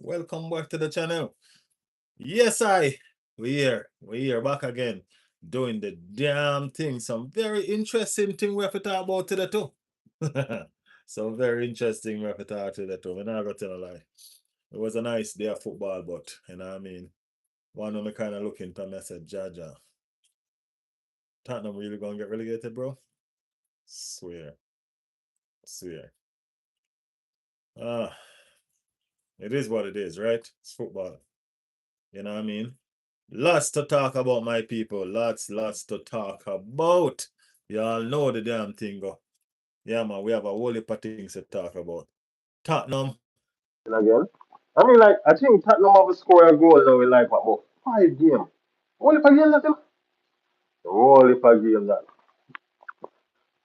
Welcome back to the channel. Yes, we here back again, doing the damn thing. Some very interesting thing we have to talk about today too. Some very interesting we have to talk today too. I'm not gonna tell a lie. It was a nice day of football, but one of me kind of looking to me, I said, Jaja, Tottenham really gonna get relegated, bro? Swear, swear. Ah, it is what it is, right? It's football. You know what I mean? Lots to talk about, my people. Lots to talk about. Y'all know the damn thing go. Yeah, man, we have a whole heap of things to talk about. Tottenham. Again. I mean, like, I think Tottenham have scored a goal now in like what, about 5 games. Only for game that, you know? Only for game that.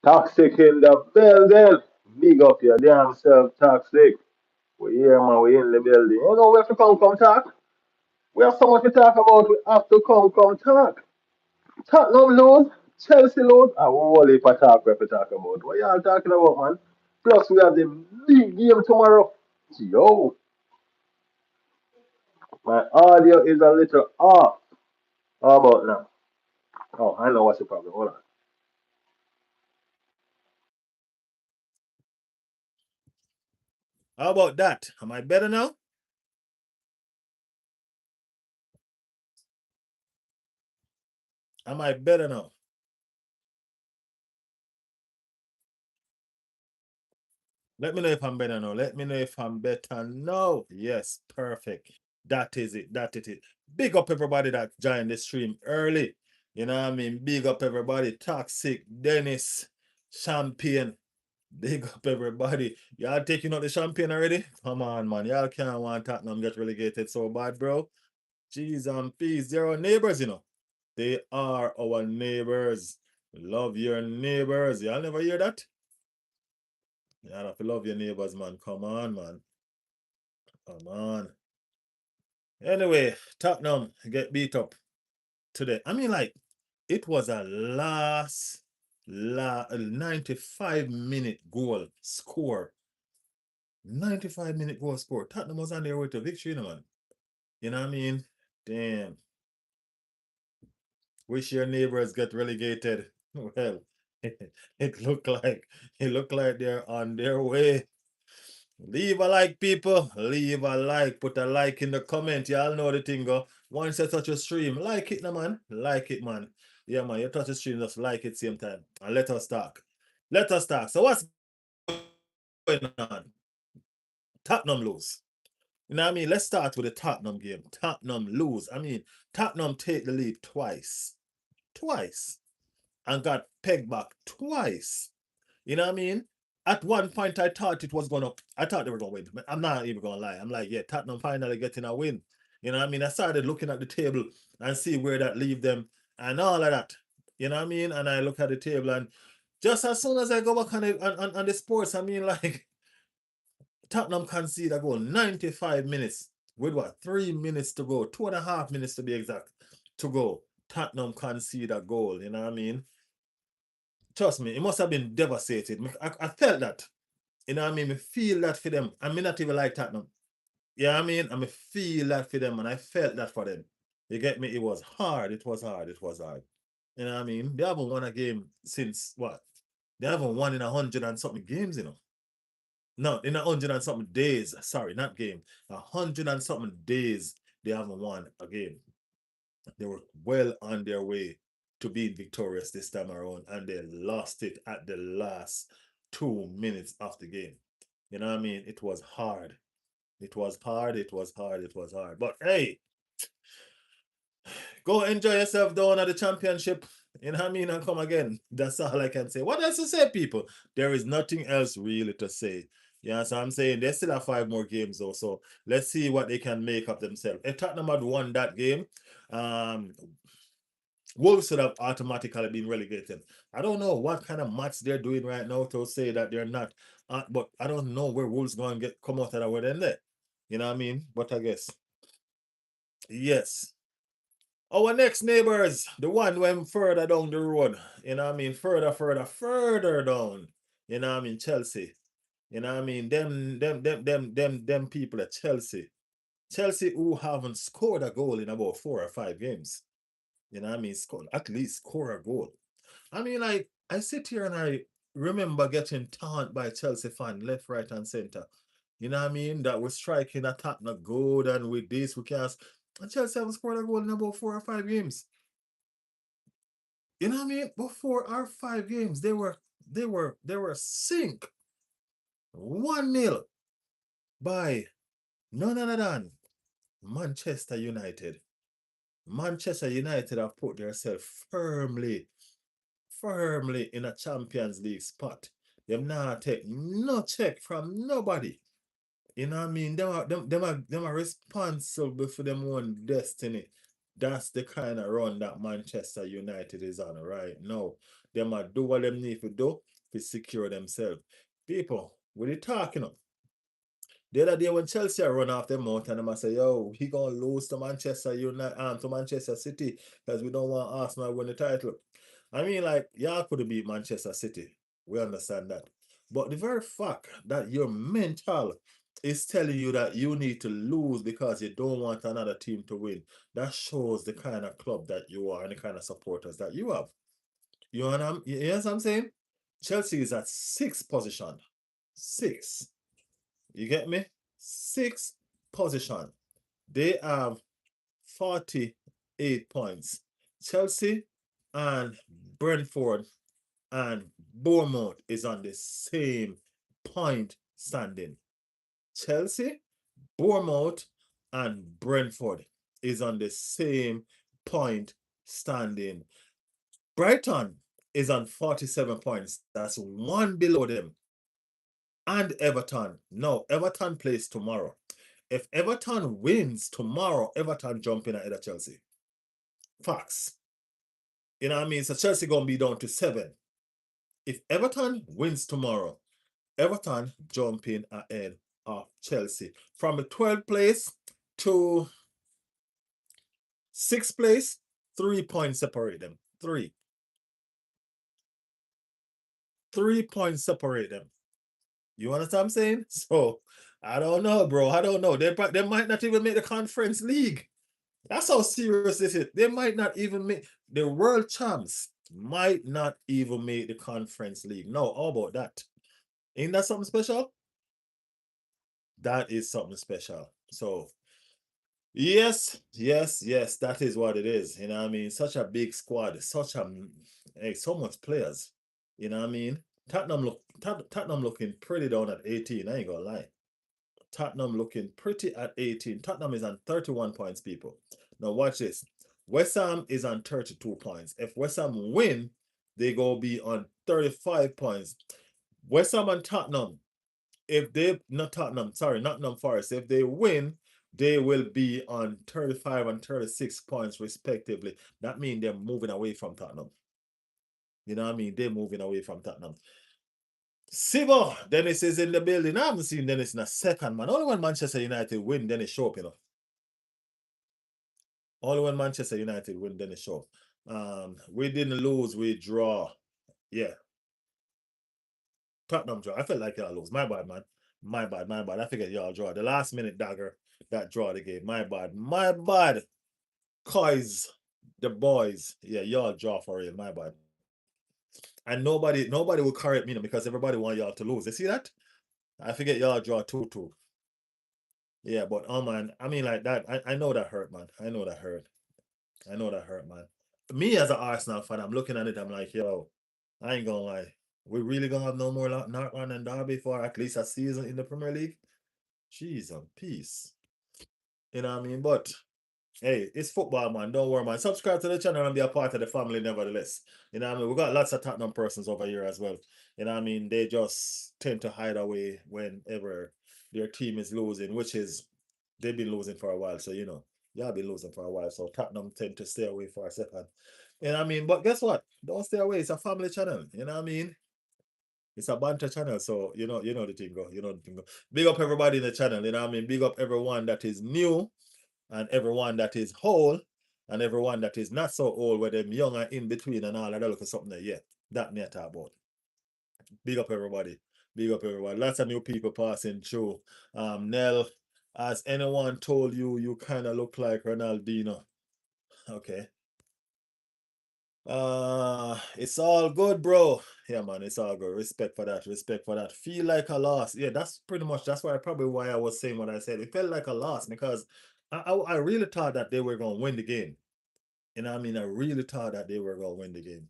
Toxic in the building. Big up your damn self, toxic. We here, man. We in the building. You know, we have to come talk. We have so much to talk about. We have to come talk. Tottenham lose. Chelsea lose. A whole heap of talk we have to talk about. What y'all talking about, man? Plus, we have the big game tomorrow. Yo, my audio is a little off. How about now? Oh, I know what's the problem. Hold on. How about that? Am I better now? Am I better now? Let me know if I'm better now. Let me know if I'm better now. Yes, perfect. That is it. That is it. Big up everybody that joined the stream early. You know what I mean? Big up everybody. Toxic, Dennis, Champion. Big up everybody. Y'all taking out the champion already? Come on, man. Y'all can't want Tottenham get relegated so bad, bro. Jeez and peace. They're our neighbors, you know. They are our neighbors. Love your neighbors. Y'all never hear that? Y'all have to love your neighbors, man. Come on, man. Come on. Anyway, Tottenham get beat up today. I mean, like, it was a 95-minute goal score. 95-minute goal score. Tottenham was on their way to victory, you know, man. You know what I mean? Damn. Wish your neighbors get relegated. Well, it looked like they're on their way. Leave a like, people. Leave a like. Put a like in the comment. Y'all know the thing go. Once you touch a stream, like it, no man. Like it, man. Yeah, man. You touch a stream, just like it same time. And let us talk. Let us talk. So what's going on? Tottenham lose. You know what I mean? Let's start with the Tottenham game. Tottenham lose. I mean, Tottenham take the lead twice. Twice. And got pegged back twice. You know what I mean? At one point, I thought it was gonna. I thought they were gonna win. I'm not even gonna lie. I'm like, yeah, Tottenham finally getting a win. You know what I mean? I started looking at the table and see where that leave them and all of that. You know what I mean? And I look at the table and just as soon as I go back on the sports, I mean, like Tottenham concede a goal 95 minutes with what 3 minutes to go, 2.5 minutes to be exact to go. Tottenham concede a goal. You know what I mean? Trust me, it must have been devastated. I felt that. You know what I mean? I feel that for them. I mean, not even like Tottenham. Yeah, I mean, I feel that for them, and I felt that for them. You get me? It was hard. It was hard. It was hard. You know what I mean? They haven't won a game since what? They haven't won in 100 and something games, you know. No, in 100 and something days. Sorry, not game. 100 and something days they haven't won a game. They were well on their way to being victorious this time around, and they lost it at the last 2 minutes of the game. You know what I mean? It was hard. It was hard. It was hard. It was hard. But hey, go enjoy yourself down at the championship. You know what I mean? And come again. That's all I can say. What else to say, people? There is nothing else really to say. Yeah, so I'm saying they still have 5 more games though. So let's see what they can make up themselves. If Tottenham had won that game, um, Wolves should have automatically been relegated. I don't know what kind of match they're doing right now to say that they're not, but I don't know where Wolves going to get come out of that word in there. You know what I mean? But I guess yes. Our next neighbors, the one went further down the road. You know what I mean? Further down. You know what I mean? Chelsea. You know what I mean? Them people at Chelsea. Chelsea who haven't scored a goal in about 4 or 5 games. You know what I mean? At least score a goal. I mean, like, I sit here and I remember getting taunt by Chelsea fan left, right, and center. You know what I mean? That we're striking attack not good, and with this we can't. And Chelsea haven't scored a goal in about 4 or 5 games. You know what I mean? But 4 or 5 games, they were sink 1-0 by none other than Manchester United. Manchester United have put themselves firmly in a Champions League spot. Them not take no check from nobody. You know what I mean? Them are responsible for them own destiny. That's the kind of run that Manchester United is on right now. Them are do what them need to do to secure themselves. People, what are you talking of? The other day when Chelsea run off them mouth and them say, yo, he gonna lose to Manchester United and to Manchester City because we don't want Arsenal to win the title. I mean, like, y'all could have beat Manchester City. We understand that. But the very fact that your mental is telling you that you need to lose because you don't want another team to win, that shows the kind of club that you are and the kind of supporters that you have. You know what I'm saying? Chelsea is at sixth position. Six. You get me? Sixth position. They have 48 points. Chelsea and Brentford and Bournemouth is on the same point standing. Chelsea, Bournemouth, and Brentford is on the same point standing. Brighton is on 47 points. That's one below them. And Everton. No, Everton plays tomorrow. If Everton wins tomorrow, Everton jumping ahead of Chelsea. Facts. You know what I mean? So Chelsea gonna be down to 7. If Everton wins tomorrow, Everton jumping ahead of Chelsea. From the 12th place to 6th place, 3 points separate them. 3. 3 points separate them. You understand what I'm saying? So I don't know, bro. I don't know. They might not even make the conference league. That's how serious this is. They might not even make the world champs might not even make the conference league. No, how about that? Ain't that something special? That is something special. So yes, that is what it is. You know what I mean? Such a big squad, so much players. You know what I mean? Tottenham looking pretty down at 18. I ain't gonna lie. Tottenham looking pretty at 18. Tottenham is on 31 points, people. Now watch this. West Ham is on 32 points. If West Ham win, they go be on 35 points. West Ham and Tottenham, if they not Tottenham, sorry, not Nottingham Forest, if they win, they will be on 35 and 36 points respectively. That means they're moving away from Tottenham. You know what I mean? They're moving away from Tottenham. Sibo, Dennis is in the building. I haven't seen Dennis in a second, man. Only when Manchester United win, Dennis show up, you know. Only when Manchester United win, Dennis show up. We didn't lose, we draw. Yeah. Tottenham draw. I felt like y'all lose. My bad, man. My bad. I figured y'all draw. The last minute dagger that draw the game. My bad. My bad. Cause the boys. Yeah, y'all draw for real. My bad. And nobody will correct me because everybody want y'all to lose. You see that? I forget y'all draw 2-2. Yeah, but oh man, I mean like that. I know that hurt, man. I know that hurt. I know that hurt, man. Me as an Arsenal fan, I'm looking at it. I'm like, yo, I ain't gonna lie. We really gonna have no more North London Derby for at least a season in the Premier League? Jeez and peace. You know what I mean? But hey, it's football, man. Don't worry, man. Subscribe to the channel and be a part of the family, nevertheless. You know what I mean? We got lots of Tottenham persons over here as well. You know what I mean? They just tend to hide away whenever their team is losing, which is they've been losing for a while. So, y'all been losing for a while. So Tottenham tend to stay away for a second. You know what I mean? But guess what? Don't stay away. It's a family channel. You know what I mean? It's a banter channel. So you know the thing go. You know the thing go. Big up everybody in the channel. You know what I mean? Big up everyone that is new and everyone that is whole and everyone that is not so old, where them young and in between and all of that. Look at something there. Yeah. That me I talk about. Big up everybody. Big up everybody. Lots of new people passing through. Nell, Has anyone told you you kind of look like Ronaldinho? Okay. It's all good, bro. Yeah, man, it's all good. Respect for that. Respect for that. Feel like a loss. Yeah, that's pretty much that's why I was saying what I said. It felt like a loss because I really thought that they were gonna win the game. You know what I mean? I really thought that they were gonna win the game.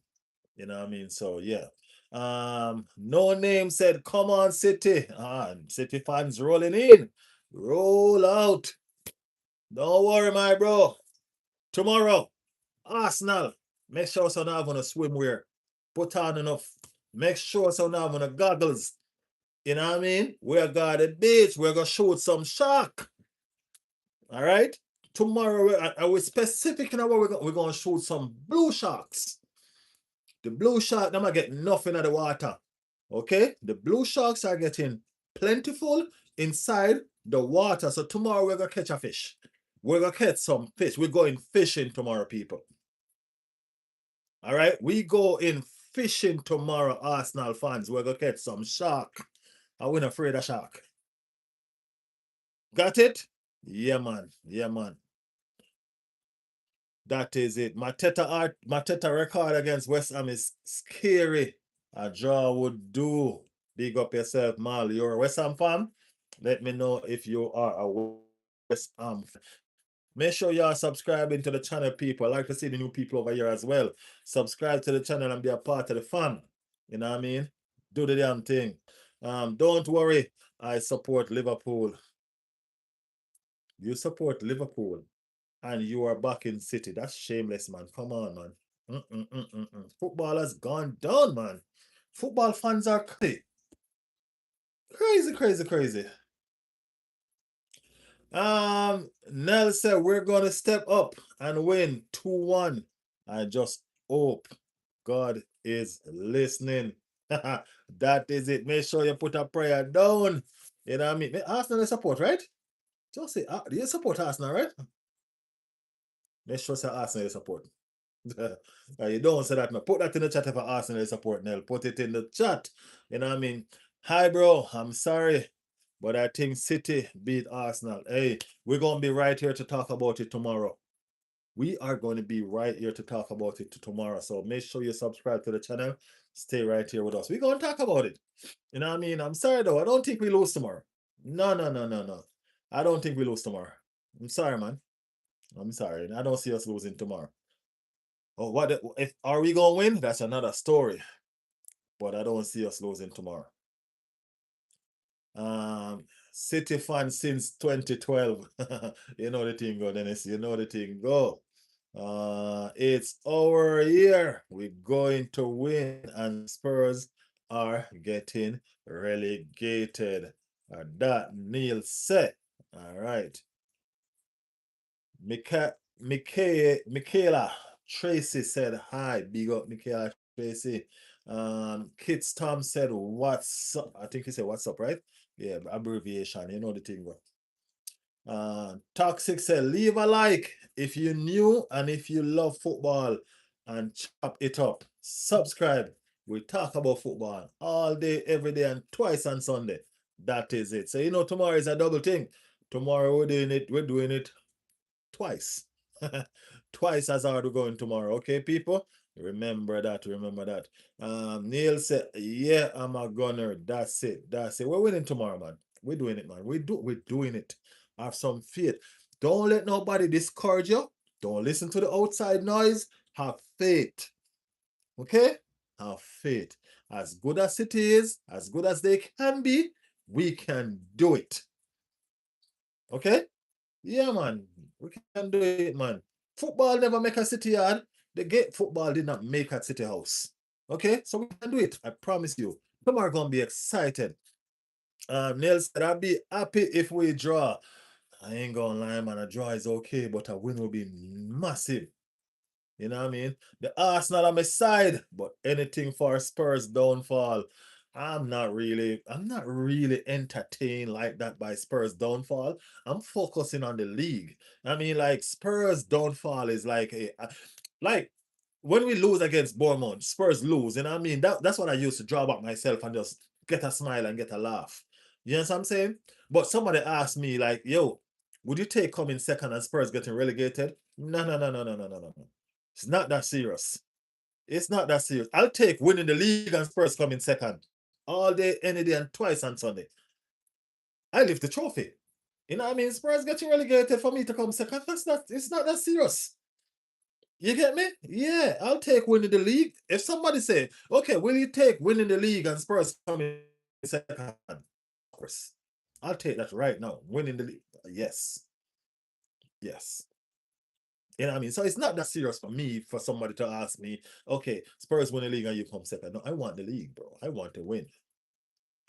You know what I mean? So yeah. No name said, come on, City. City fans rolling in. Roll out. Don't worry, my bro. Tomorrow, Arsenal. Make sure so now having a swimwear. Put on enough. Make sure so now having a goggles. You know what I mean? We're going to the beach. We're gonna shoot some shark. All right. Tomorrow, are we specific in what we're gonna shoot some blue sharks. The blue shark, them are getting nothing out of the water. Okay? The blue sharks are getting plentiful inside the water. So tomorrow we're gonna catch a fish. We're gonna catch some fish. We're going fishing tomorrow, people. All right, we go in fishing tomorrow, Arsenal fans. We're gonna catch some shark. I we're not afraid of shark. Got it? Yeah, man. Yeah, man. That is it. Mateta record against West Ham is scary. A draw would do. Big up yourself, Mal. You're a West Ham fan? Let me know if you are a West Ham fan. Make sure you are subscribing to the channel, people. I like to see the new people over here as well. Subscribe to the channel and be a part of the fun. You know what I mean? Do the damn thing. Don't worry. I support Liverpool. You support Liverpool. And you are back in City. That's shameless, man. Come on, man. Football has gone down, man. Football fans are crazy. Crazy, crazy, crazy. Nell said we're gonna step up and win 2-1. I just hope God is listening. That is it. Make sure you put a prayer down. You know what I mean? Arsenal support, right? Just say, do you support Arsenal, right? Make sure say Arsenal support. You don't say that now. Put that in the chat if Arsenal support, Nell. Put it in the chat. You know what I mean? Hi, bro. I'm sorry. But I think City beat Arsenal. Hey, we're going to be right here to talk about it tomorrow. We are going to be right here to talk about it tomorrow. So make sure you subscribe to the channel. Stay right here with us. We're going to talk about it. You know what I mean? I'm sorry, though. I don't think we lose tomorrow. No, no, no, no, no. I don't think we lose tomorrow. I'm sorry, man. I'm sorry. I don't see us losing tomorrow. Oh, what if are we gonna win? That's another story. But I don't see us losing tomorrow. Um, City fan since 2012. You know the thing go, Dennis. You know the thing go. It's our year. We're going to win, and Spurs are getting relegated. That Neil said. All right. Michaela Tracy said hi. Big up Michaela Tracy. Kits Tom said what's up. I think he said what's up, right? Yeah, abbreviation. You know the thing, bro. Toxic said leave a like if you're new and if you love football and chop it up. Subscribe. We talk about football all day, every day, and twice on Sunday. That is it. So you know tomorrow is a double thing. Tomorrow we're doing it twice. Twice as hard we're going tomorrow. Okay, people? Remember that. Remember that. Neil said, yeah, I'm a gunner. That's it. That's it. We're winning tomorrow, man. We're doing it, man. We're doing it. Have some faith. Don't let nobody discourage you. Don't listen to the outside noise. Have faith. Okay? Have faith. As good as it is, as good as they can be, we can do it. Okay? Yeah, man. We can do it, man. Football never make a city yard. The gate football did not make a city house. Okay, so we can do it. I promise you. Tomorrow gonna be excited. Neil said I'll be happy if we draw. I ain't gonna lie, man. A draw is okay, but a win will be massive. You know what I mean? The Arsenal on my side, but anything for Spurs downfall. I'm not really entertained like that by Spurs downfall. I'm focusing on the league. I mean, like Spurs downfall is like like when we lose against Bournemouth, Spurs lose, you know what I mean? That's what I used to draw back myself and just get a smile and get a laugh. You know what I'm saying? But somebody asked me, like, yo, would you take coming second and Spurs getting relegated? No, no, no, no, no, no, no, no. It's not that serious. It's not that serious. I'll take winning the league and Spurs coming second. All day, any day, and twice on Sunday. I lift the trophy. You know what I mean? Spurs getting relegated for me to come second. It's not that serious. You get me? Yeah, I'll take winning the league. If somebody say, okay, will you take winning the league and Spurs coming second? Of course. I'll take that right now. Winning the league. Yes. Yes. You know what I mean? So it's not that serious for me for somebody to ask me, okay, Spurs win the league and you come second. No, I want the league, bro. I want to win.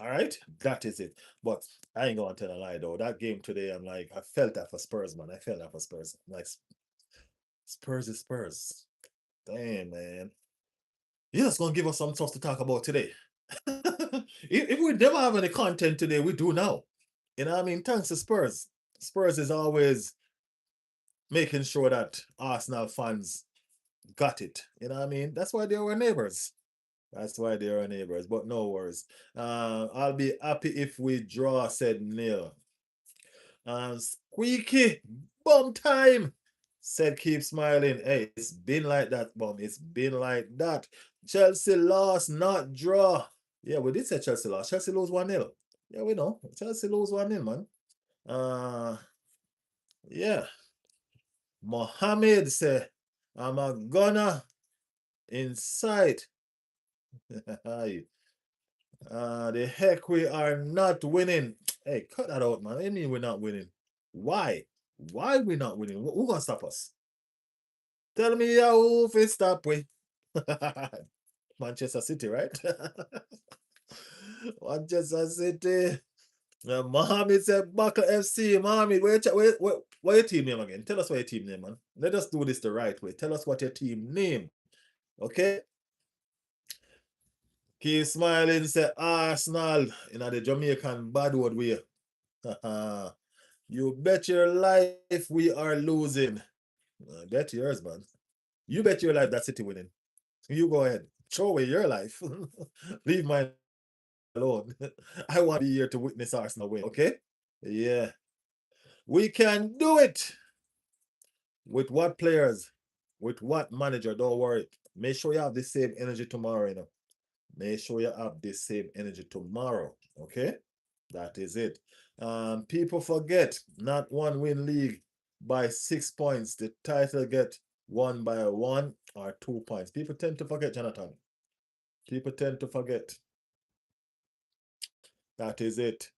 All right, that is it. But I ain't gonna tell a lie though. That game today, I'm like, I felt that for Spurs, man. I felt that for Spurs. I'm like, Spurs is Spurs. Damn, man. You're just gonna give us some stuff to talk about today. If we never have any content today, we do now. You know what I mean? Thanks to Spurs. Spurs is always making sure that Arsenal fans got it. You know what I mean? That's why they were neighbors. That's why they are neighbors. But no worries. I'll be happy if we draw, said Neil. Squeaky bum time, said keep smiling. Hey, it's been like that, bum. It's been like that. Chelsea lost, not draw. Yeah, we did say Chelsea lost. Chelsea lose 1-0. Yeah, we know. Chelsea lose 1-0, man. Yeah. Mohammed said, I'm a gunner inside. The heck we are not winning. Hey, cut that out, man. What do you mean we're not winning? Why? Why we not winning? Who gonna stop us? Tell me who fi stop we. Manchester City, right? Manchester City. Mohammed said Buckle FC. Mohammed, what your team name again? Tell us what your team name, man. Let us do this the right way. Tell us what your team name. Okay? Keep smiling, say Arsenal in the Jamaican bad word way. You bet your life we are losing. Bet yours, man. You bet your life that City winning. You go ahead. Throw away your life. Leave mine alone. I want to be here to witness Arsenal win, okay? Yeah. We can do it. With what players? With what manager? Don't worry. Make sure you have the same energy tomorrow, you know. Make sure you have the same energy tomorrow, okay? That is it. People forget not one win league by 6 points. The title get won by 1 or 2 points. People tend to forget, Jonathan. People tend to forget. That is it.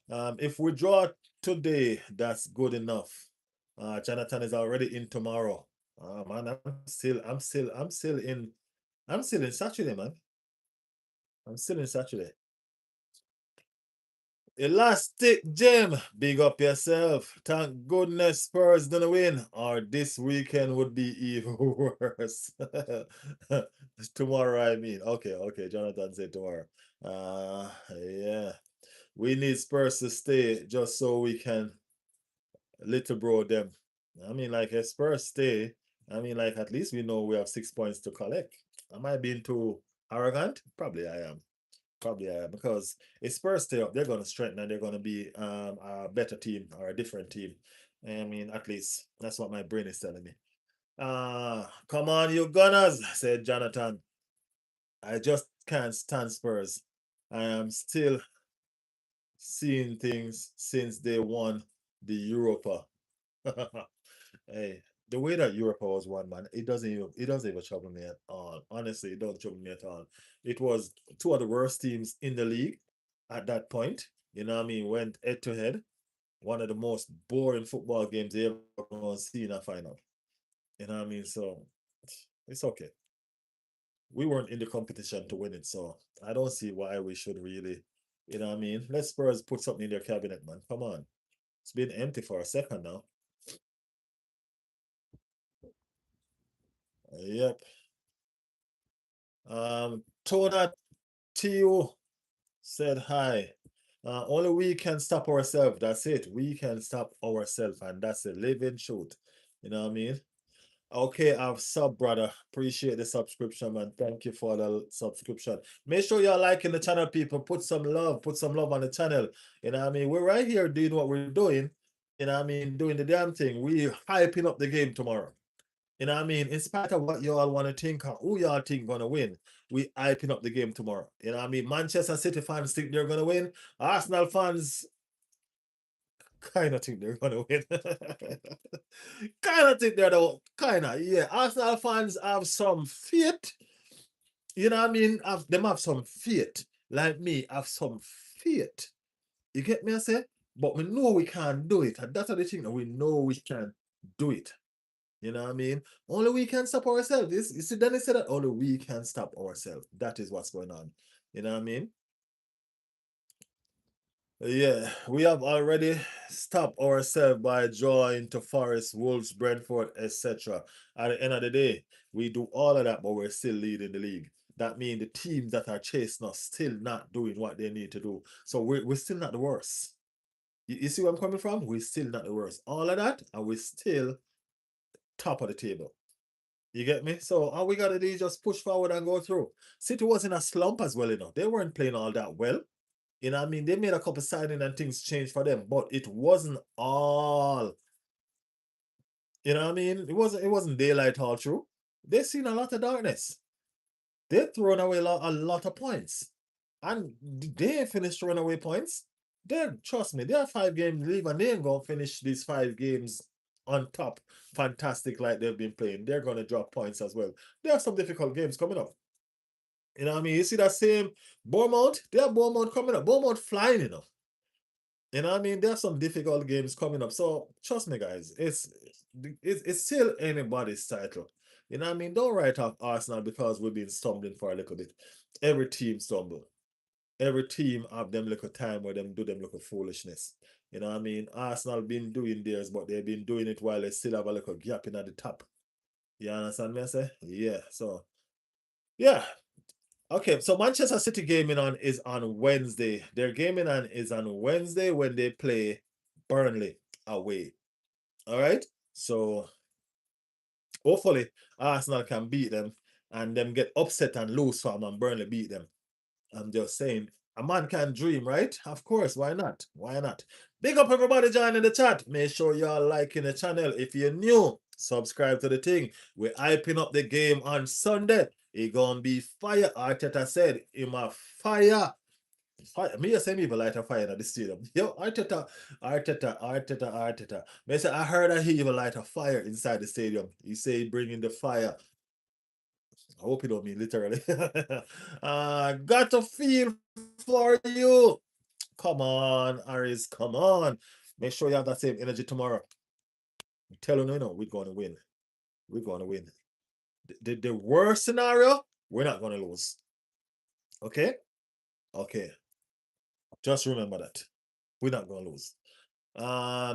If we draw today, that's good enough. Jonathan is already in tomorrow. Man, I'm still in Saturday, man. I'm still in Saturday. Elastic Gem, big up yourself. Thank goodness Spurs didn't win, or this weekend would be even worse. Tomorrow, I mean. Okay, Jonathan said tomorrow. Yeah. We need Spurs to stay just so we can little bro them. I mean, like, if Spurs stay, I mean, like, at least we know we have 6 points to collect. Am I being too arrogant? Probably I am. Probably I am, because if Spurs stay up, they're going to strengthen and they're going to be a better team or a different team. I mean, at least that's what my brain is telling me. Come on, you Gunners, said Jonathan. I just can't stand Spurs. I am still seeing things since they won the Europa. Hey, the way that Europa was won, man, it doesn't even trouble me at all. Honestly, it doesn't trouble me at all. It was two of the worst teams in the league at that point. You know what I mean? Went head to head. One of the most boring football games they ever gonna see in a final. You know what I mean? So it's okay. We weren't in the competition to win it, so I don't see why we should really, you know what I mean? Let Spurs put something in their cabinet, man. Come on. It's been empty for a second now. Yep. Tona Tio said hi. Only we can stop ourselves. That's it. We can stop ourselves, and that's the living truth. You know what I mean? Okay, I've sub, brother. Appreciate the subscription, man. Thank you for the subscription. Make sure you're liking the channel, people. Put some love on the channel. You know what I mean? We're right here doing what we're doing. You know what I mean? Doing the damn thing. We hyping up the game tomorrow. You know what I mean? In spite of what y'all want to think or who y'all think gonna win, we hyping up the game tomorrow. You know what I mean? Manchester City fans think they're gonna win. Arsenal fans kind of think they're gonna win. Kind of think they're the kind of, yeah. Arsenal fans have some faith. You know what I mean? Them have some faith. Like me, have some faith. You get me? I say, but we know we can't do it. And that's the thing. We know we can't do it. You know what I mean? Only we can stop ourselves. You see, then they said that only we can stop ourselves. That is what's going on. You know what I mean? Yeah, we have already stopped ourselves by drawing to Forest, Wolves, Brentford, etc. At the end of the day, we do all of that, but we're still leading the league. That means the teams that are chasing us still not doing what they need to do. So we're still not the worst. You see where I'm coming from? We're still not the worst. All of that, and we're still top of the table. You get me? So all we gotta do is just push forward and go through. City was in a slump as well, you know. They weren't playing all that well. You know what I mean? They made a couple signing and things changed for them, but it wasn't all, you know what I mean? It wasn't daylight all through. They seen a lot of darkness. They thrown away a lot of points. And they ain't finished throwing away points. They trust me, they are 5 games leave and they ain't gonna finish these 5 games on top. Fantastic like they've been playing. They're gonna drop points as well. There are some difficult games coming up. You know what I mean? You see that same Bournemouth? They have Bournemouth coming up. Bournemouth flying, you know. You know what I mean? There's some difficult games coming up. So trust me, guys, it's still anybody's title. You know what I mean? Don't write off Arsenal because we've been stumbling for a little bit. Every team stumble. Every team have them little time where them do them little foolishness. You know what I mean? Arsenal been doing theirs, but they've been doing it while they still have a little gap in at the top. You understand me? I say? Yeah. So yeah, okay, so Manchester City gaming on is on Wednesday. Their gaming on is on Wednesday when they play Burnley away. All right. So hopefully Arsenal can beat them and them get upset and lose from and Burnley beat them. I'm just saying, a man can dream, right? Of course, why not? Why not? Big up everybody joining the chat. Make sure y'all liking the channel. If you're new, subscribe to the thing. We're hyping up the game on Sunday. It gonna be fire. Arteta said, "In a fire." Fire. Me say me light a fire at the stadium. Yo, Arteta. Me say I heard that he even light a fire inside the stadium. He say he bringing the fire. I hope you don't mean literally. Got to feel for you. Come on, Aris. Come on. Make sure you have that same energy tomorrow. I'm telling you, we're going to win. We're going to win. The worst scenario, we're not going to lose. Okay? Okay. Just remember that. We're not going to lose.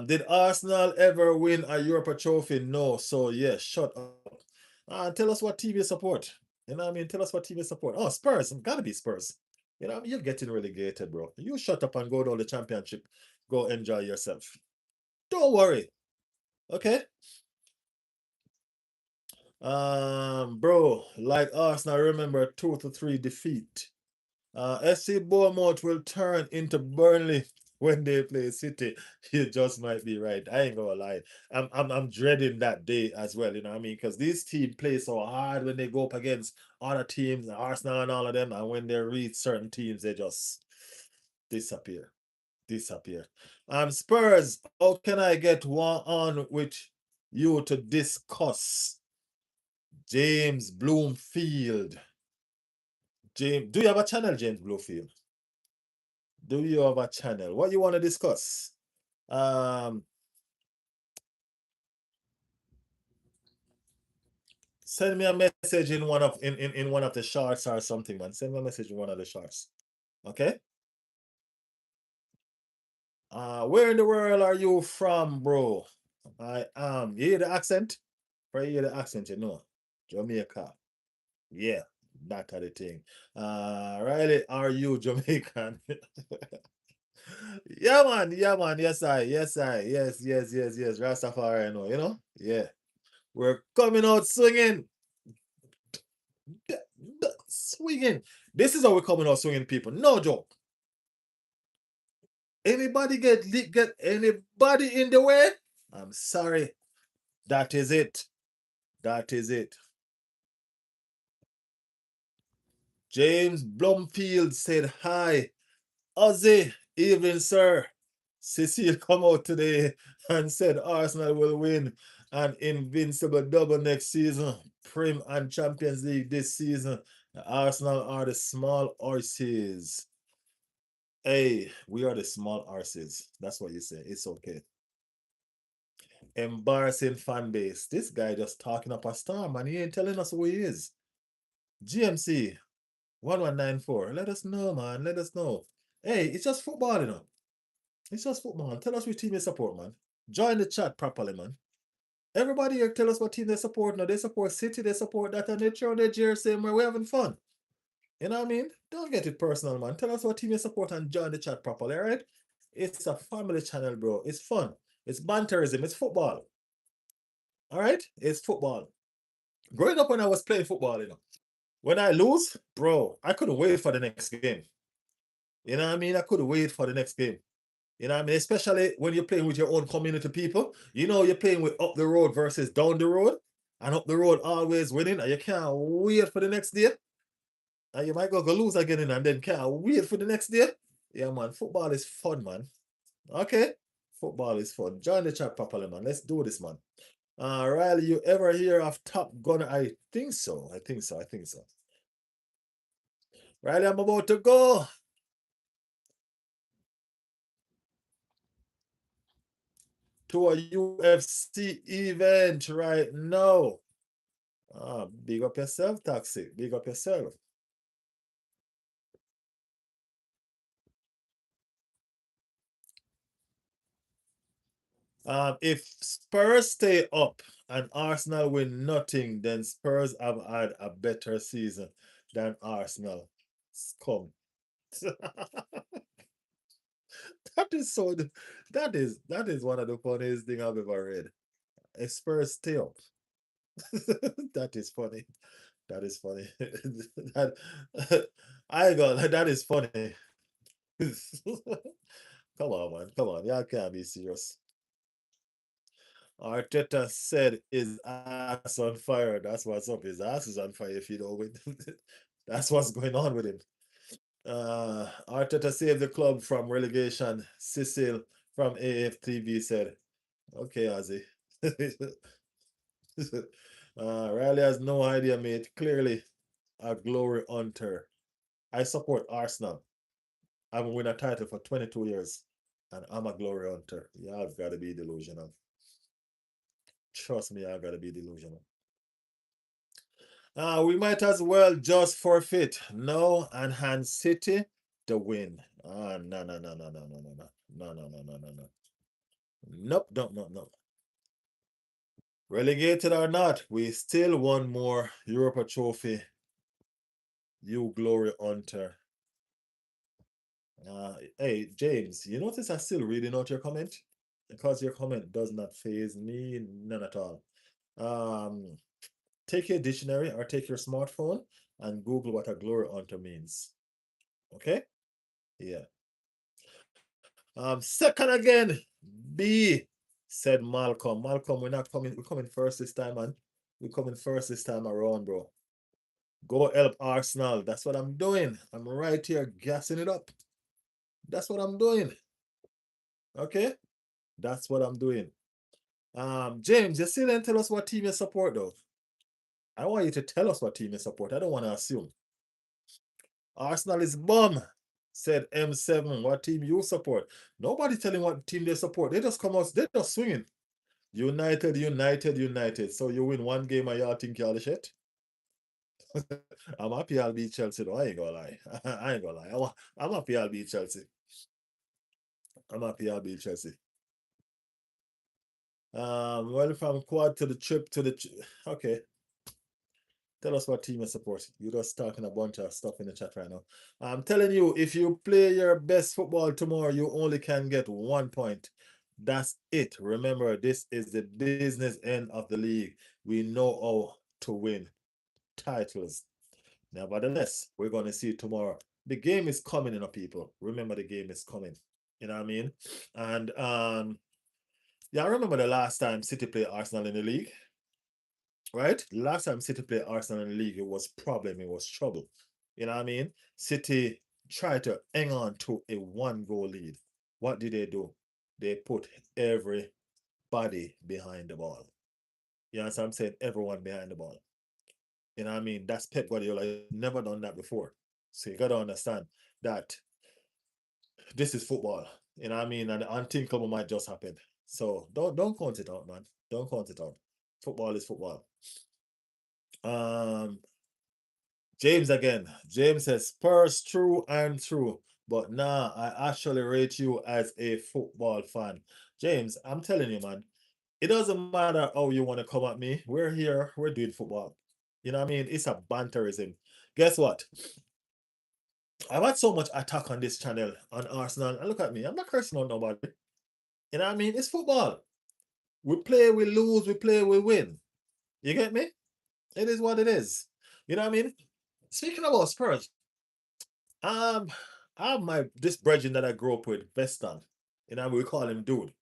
Did Arsenal ever win a Europa trophy? No. So, yes, shut up. Tell us what TV support. You know what I mean? Tell us what TV support. Oh, Spurs. Gotta be Spurs. You know what I mean? You're getting relegated, bro. You shut up and go down the championship. Go enjoy yourself. Don't worry. Okay? Bro, like Arsenal, remember 2-3 defeat. SC Bournemouth will turn into Burnley when they play City. You just might be right. I ain't gonna lie. I'm dreading that day as well, you know what I mean? Because these teams play so hard when they go up against other teams, Arsenal and all of them, and when they reach certain teams, they just disappear. Disappear. Spurs, how can I get one on with you to discuss James Bloomfield? James, do you have a channel, James Bloomfield? Do you have a channel? What you want to discuss? Um, Send me a message in one of the shorts or something, man. Send me a message in one of the shorts. Okay? Where in the world are you from, bro? I am. You hear the accent? Probably hear the accent, you know. Jamaica. Yeah, that are the thing. Riley, are you Jamaican? Yeah, man. Yeah, man. Yes, I. Yes, I. Yes. Rastafari, I know. Yeah. We're coming out swinging. Swinging. This is how we're coming out swinging, people. No joke. Anybody get anybody in the way? I'm sorry. That is it. That is it. James Blumfield said hi. Ozzy, evening, sir. Cecile come out today and said Arsenal will win an invincible double next season. Prim and Champions League this season. Arsenal are the small horses. Hey, we are the small horses. That's what you say. It's okay. Embarrassing fan base. This guy just talking up a storm and he ain't telling us who he is. GMC 1194. Let us know, man. Let us know. Hey, it's just football, you know. It's just football. Tell us which team you support, man. Join the chat properly, man. Everybody here tell us what team they support. Now they support City, they support that, and they throw their jersey where we're having fun. You know what I mean? Don't get it personal, man. Tell us what team you support and join the chat properly, all right? It's a family channel, bro. It's fun. It's banterism. It's football. All right? It's football. Growing up when I was playing football, you know, when I lose, bro, I couldn't wait for the next game. You know what I mean? I couldn't wait for the next game. You know what I mean? Especially when you're playing with your own community people. You know, you're playing with up the road versus down the road. And up the road always winning. And you can't wait for the next day. And you might go lose again and then can't wait for the next day. Yeah, man. Football is fun, man. Okay? Football is fun. Join the chat properly, man. Let's do this, man. Riley, you ever hear of Top Gun? I think so. I think so. I think so. Riley, I'm about to go to a UFC event right now. Big up yourself, Taxi. Big up yourself. If Spurs stay up and Arsenal win nothing, then Spurs have had a better season than Arsenal. Come. That is so that is one of the funniest thing I've ever read. If Spurs stay up. That is funny. That is funny. that I got that is funny. Come on, man. Come on. Y'all can't be serious. Arteta said his ass on fire. That's what's up. His ass is on fire if you don't win. That's what's going on with him. Arteta saved the club from relegation. Cecil from AFTV said, okay, Ozzy. Riley has no idea, mate. Clearly a glory hunter. I support Arsenal. I haven't won a title for 22 years. And I'm a glory hunter. Y'all got to be delusional. Trust me, I got to be delusional. We might as well just forfeit. No, and hand City the win. No, no, no, no, no, no, no, no. No, no, no, no, no, no. Nope, nope, nope, nope. Relegated or not, we still won more Europa trophy. You glory hunter. Hey, James, you notice I still reading out your comment? Because your comment does not faze me, none at all. Um, take your dictionary or take your smartphone and Google what a glory hunter means. Okay? Yeah. Second again, B, said Malcolm. Malcolm, we're not coming, we're coming first this time, man. We're coming first this time around, bro. Go help Arsenal. That's what I'm doing. I'm right here gassing it up. That's what I'm doing. Okay? That's what I'm doing. James, you still didn't tell us what team you support, though. I want you to tell us what team you support. I don't want to assume. Arsenal is bum, said M7. What team you support? Nobody telling what team they support. They just come out, they just swinging. United, United, United. So you win one game and y'all think y'all the shit? I'm happy I'll beat Chelsea though. I ain't gonna lie. I ain't gonna lie. I'm happy I'll beat Chelsea. I'm happy I'll beat Chelsea. Well, from quad to the trip to the okay. Tell us what team you support. You're just talking a bunch of stuff in the chat right now. I'm telling you, if you play your best football tomorrow, you only can get 1 point. That's it. Remember, this is the business end of the league. We know how to win titles. Nevertheless, we're going to see it tomorrow. The game is coming, people. Remember, the game is coming. You know what I mean? And yeah, I remember the last time City played Arsenal in the league, right? The last time City played Arsenal in the league, it was problem, it was trouble. You know what I mean? City tried to hang on to a one-goal lead. What did they do? They put everybody behind the ball. You know what I'm saying? Everyone behind the ball. You know what I mean? That's Pep Guardiola. He's never done that before. So you gotta understand that this is football. You know what I mean? And the unthinkable might just happen. So don't count it out, man. Don't count it out. Football is football. Um, James again. James says Spurs true and true. But nah, I actually rate you as a football fan. James, I'm telling you, man, it doesn't matter how you want to come at me. We're here, we're doing football. You know what I mean? It's a banterism. Guess what? I've had so much attack on this channel on Arsenal. And look at me, I'm not cursing on nobody. You know what I mean? It's football. We play, we lose, we play, we win. You get me? It is what it is. You know what I mean? Speaking about Spurs, um, I have my this brethren that I grew up with, Veston. You know, we call him dude.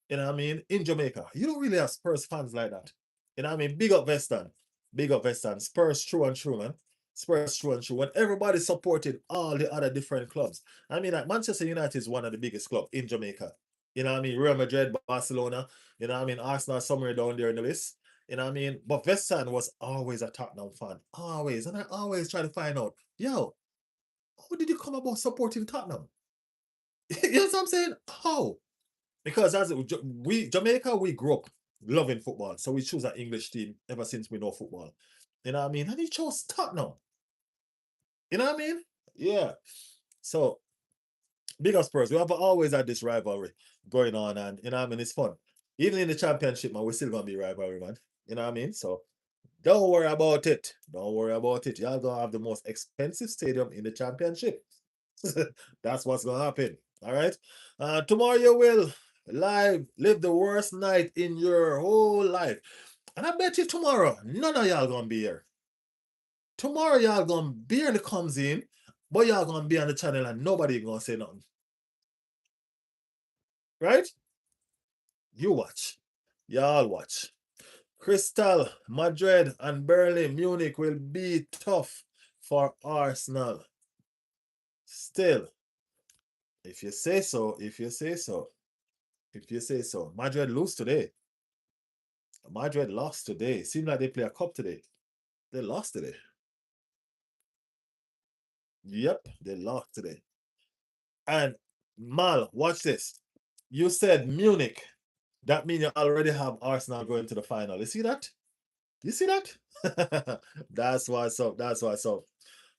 You know what I mean? In Jamaica, you don't really have Spurs fans like that. You know what I mean? Big up Veston. Big up Veston. Spurs true and true, man. Spurs true and true. When everybody supported all the other different clubs. I mean, like Manchester United is one of the biggest clubs in Jamaica. You know what I mean? Real Madrid, Barcelona. You know what I mean? Arsenal somewhere down there in the list. You know what I mean? But Veston was always a Tottenham fan. Always. And I always try to find out, yo, how did you come about supporting Tottenham? You know what I'm saying? How? Because as we Jamaica, we grew up loving football, so we choose an English team ever since we know football. You know what I mean? And he chose Tottenham. You know what I mean? Yeah. So big up Spurs. We have always had this rivalry going on, and you know what I mean? It's fun. Even in the championship, man, we're still gonna be rivalry, man. You know what I mean? So don't worry about it. Don't worry about it. Y'all gonna have the most expensive stadium in the championship. That's what's gonna happen. All right. Tomorrow you will live the worst night in your whole life. And I bet you tomorrow, none of y'all gonna be here. Tomorrow y'all gonna barely comes in, but y'all gonna be on the channel and nobody gonna say nothing. Right? You watch. Y'all watch. Crystal, Madrid, and Berlin, Munich will be tough for Arsenal. Still, if you say so, if you say so, if you say so. Madrid lose today. Madrid lost today. Seems like they play a cup today. They lost today. Yep, they lost today. And Mal, watch this. You said Munich. That means you already have Arsenal going to the final. You see that? You see that? That's what's up. That's what's up.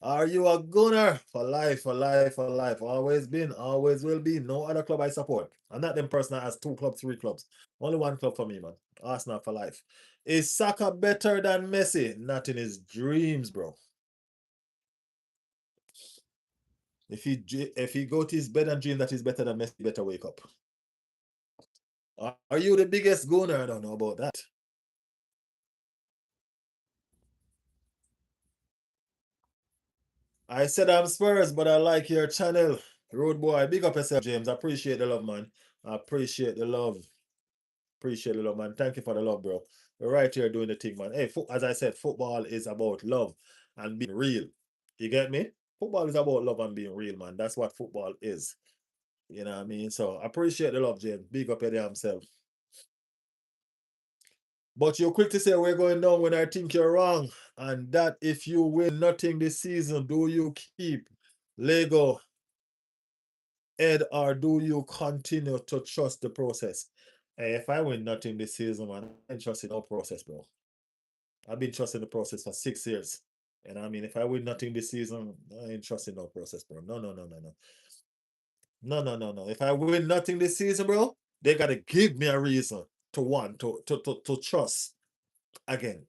Are you a gunner for life, for life, for life? Always been, always will be. No other club I support. I'm not them person that has 2 clubs, 3 clubs. Only one club for me, man. Arsenal for life. Is Saka better than Messi? Not in his dreams, bro. If he go to his bed and dream that he's better than Messi, better wake up. Are you the biggest gunner? I don't know about that. I said I'm Spurs, but I like your channel. Road boy, big up yourself, James. I appreciate the love, man. I appreciate the love. Appreciate the love, man. Thank you for the love, bro. We're right here doing the thing, man. Hey, as I said, football is about love and being real. You get me? Football is about love and being real, man. That's what football is. You know what I mean? So I appreciate the love, James. Big up your damn self. But you're quick to say we're going down when I think you're wrong. And that if you win nothing this season, do you keep Lego Ed or do you continue to trust the process? Hey, if I win nothing this season, man, I ain't trusting no process, bro. I've been trusting the process for 6 years. And I mean, if I win nothing this season, I ain't trusting no process, bro. No, no, no, no, no. No, no, no, no. If I win nothing this season, bro, they gotta give me a reason to want to trust again.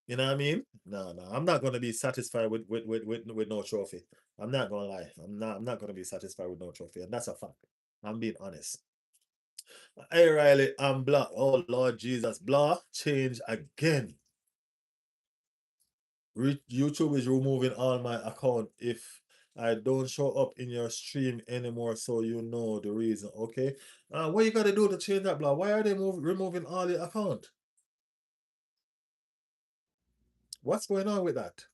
You know what I mean? No, no. I'm not gonna be satisfied with no trophy. I'm not gonna lie. I'm not gonna be satisfied with no trophy. And that's a fact. I'm being honest. Hey Riley, I'm Blah. Oh Lord Jesus, Blah change again. YouTube is removing all my account if I don't show up in your stream anymore, so you know the reason. Okay, what you gotta do to change that, Blah? Why are they removing all your account? What's going on with that?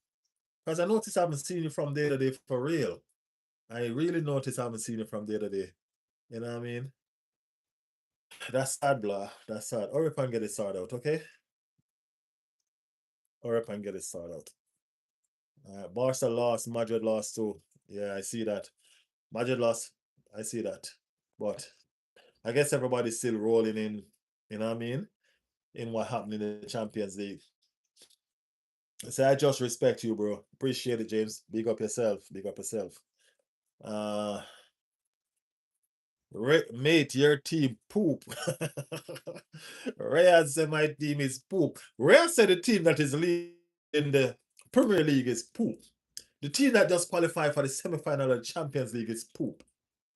Because I noticed I haven't seen you from day to day for real. I really noticed I haven't seen you from day to day. You know what I mean? That's sad, Blah. That's sad. Hurry up and get it sorted out, okay? Hurry up and get it sorted out. Barca lost, Madrid lost too. Yeah, I see that. Madrid lost. I see that. But I guess everybody's still rolling in, you know what I mean? In what happened in the Champions League. So I just respect you, bro. Appreciate it, James. Big up yourself. Big up yourself. Uh Mate, your team poop. Reyes said my team is poop. Reyes said the team that is leading the Premier League is poop. The team that just qualified for the semi-final of the Champions League is poop.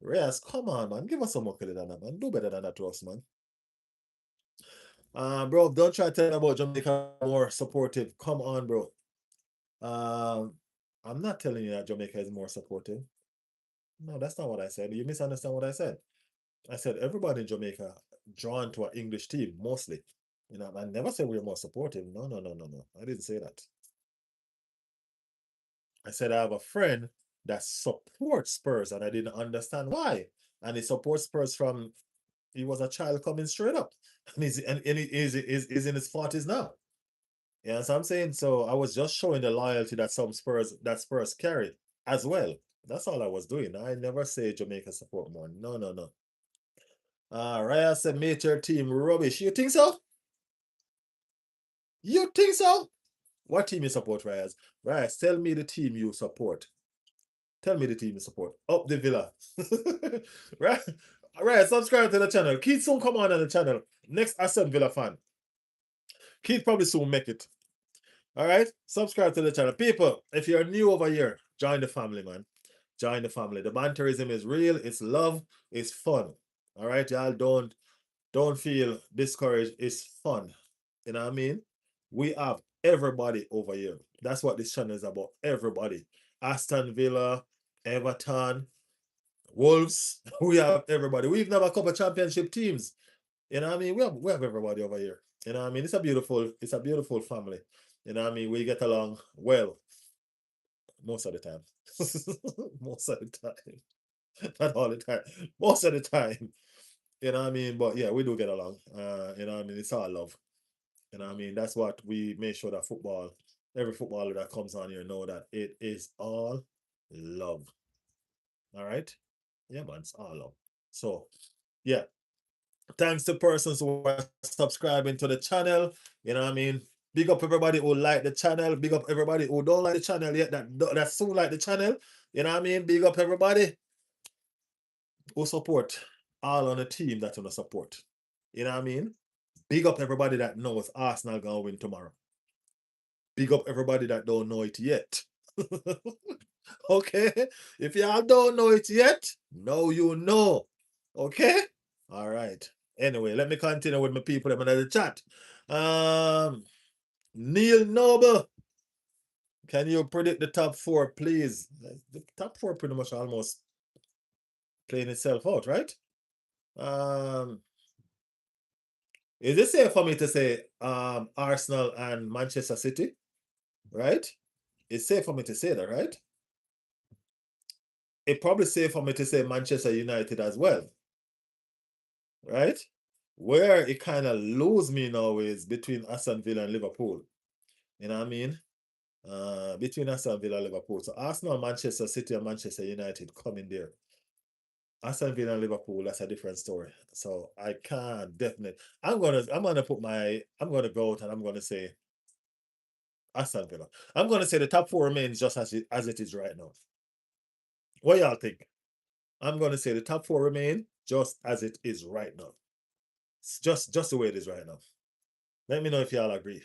Reyes, come on, man. Give us some more credit than that, man. Do better than that to us, man. Bro, don't try to tell about Jamaica more supportive. Come on, bro. I'm not telling you that Jamaica is more supportive. No, that's not what I said. You misunderstand what I said. I said everybody in Jamaica drawn to an English team mostly. You know, I never said we're more supportive. No, no, no, no, no. I didn't say that. I said I have a friend that supports Spurs, and I didn't understand why. And he supports Spurs from he was a child coming straight up, and he is in his 40s now. You know what I'm saying? So I was just showing the loyalty that Spurs carry as well. That's all I was doing. I never say Jamaica support more. No, no, no. Raya said, mate, your team rubbish. You think so? You think so? What team you support, Reyes? Reyes, tell me the team you support. Tell me the team you support. Up the Villa. Right? Right, subscribe to the channel. Keith soon come on the channel. Next Aston Villa fan. Keith probably soon make it. All right? Subscribe to the channel. People, if you're new over here, join the family, man. Join the family. The banterism is real. It's love. It's fun. All right, y'all don't feel discouraged. It's fun. You know what I mean? We have everybody over here. That's what this channel is about. Everybody. Aston Villa, Everton, Wolves. We have everybody. We even have a couple championship teams. You know what I mean? We have everybody over here. You know what I mean? It's a beautiful family. You know what I mean? We get along well most of the time. Most of the time. Not all the time. Most of the time. You know what I mean? But yeah, we do get along. You know what I mean? It's all love. You know what I mean? That's what we make sure that every footballer that comes on here know that it is all love. All right? Yeah, man, it's all love. So, yeah. Thanks to persons who are subscribing to the channel. You know what I mean? Big up everybody who like the channel. Big up everybody who don't like the channel yet. That soon like the channel. You know what I mean? Big up everybody who support all on the team that you support. You know what I mean? Big up everybody that knows Arsenal gonna win tomorrow. Big up everybody that don't know it yet. Okay? If y'all don't know it yet, now you know. Okay? All right. Anyway, let me continue with my people that in the chat. Neil Noble, can you predict the top four, please? The top four pretty much almost playing itself out, right? Is it safe for me to say Arsenal and Manchester City? Right? It's safe for me to say that, right? It probably safe for me to say Manchester United as well, right? Where it kind of lose me now is between Aston Villa and Liverpool. You know what I mean? Between Aston Villa and Liverpool. So Arsenal, Manchester City, and Manchester United come in there. Aston Villa and Liverpool, that's a different story. So I can't definitely. I'm gonna go out and I'm gonna say Aston Villa. I'm gonna say the top four remains just as it is right now. What y'all think? I'm gonna say the top four remain just as it is right now. It's just the way it is right now. Let me know if y'all agree.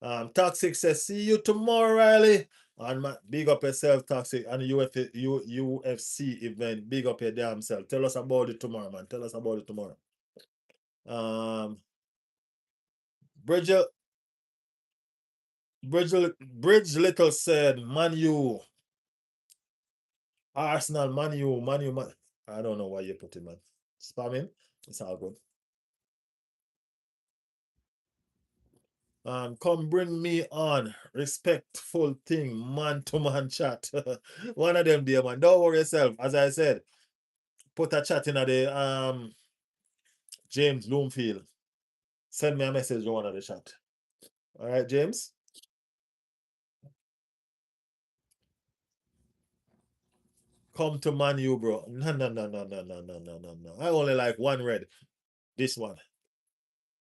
Toxic says, see you tomorrow, Riley. And big up yourself, Toxic, and UFC event. Big up your damn self. Tell us about it tomorrow, man. Tell us about it tomorrow. Bridget, Bridge Little said, Man U, Arsenal, Man U, Man U, Man. I don't know why you put it, man. Spamming. It's all good. Come bring me on. Respectful thing, man to man chat. One of them there, man. Don't worry yourself. As I said, put a chat in the James Bloomfield. Send me a message on one of the chat. All right, James. Come to Man U, bro. No, no, no, no, no, no, no, no, no, no. I only like one red. This one.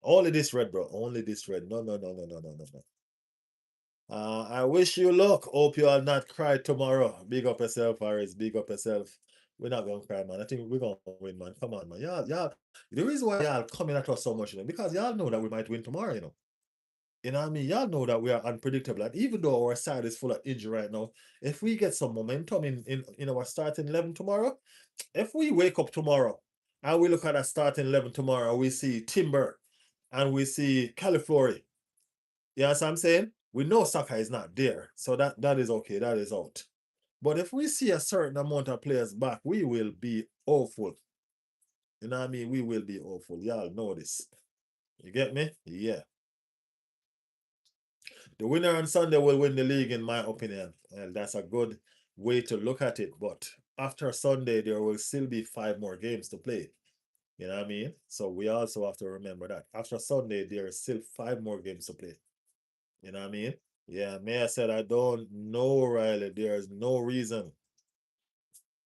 Only this red, bro. Only this red. No, no, no, no, no, no, no, no. I wish you luck. Hope you will not cry tomorrow. Big up yourself, Harris. Big up yourself. We're not gonna cry, man. I think we're gonna win, man. Come on, man. Y'all. The reason why y'all coming at us so much, because y'all know that we might win tomorrow, You know what I mean? Y'all know that we are unpredictable. And even though our side is full of injury right now, if we get some momentum in our starting 11 tomorrow, if we wake up tomorrow and we look at our starting 11 tomorrow, we see Timber and we see Califori. You know what I'm saying? We know Saka is not there. So that is okay. That is out. But if we see a certain amount of players back, we will be awful. You know what I mean? We will be awful. Y'all know this. You get me? Yeah. The winner on Sunday will win the league, in my opinion. And that's a good way to look at it. But after Sunday, there will still be 5 more games to play. You know what I mean? So we also have to remember that. After Sunday, there are still 5 more games to play. You know what I mean? Yeah, Mayor said, I don't know, Riley. There's no reason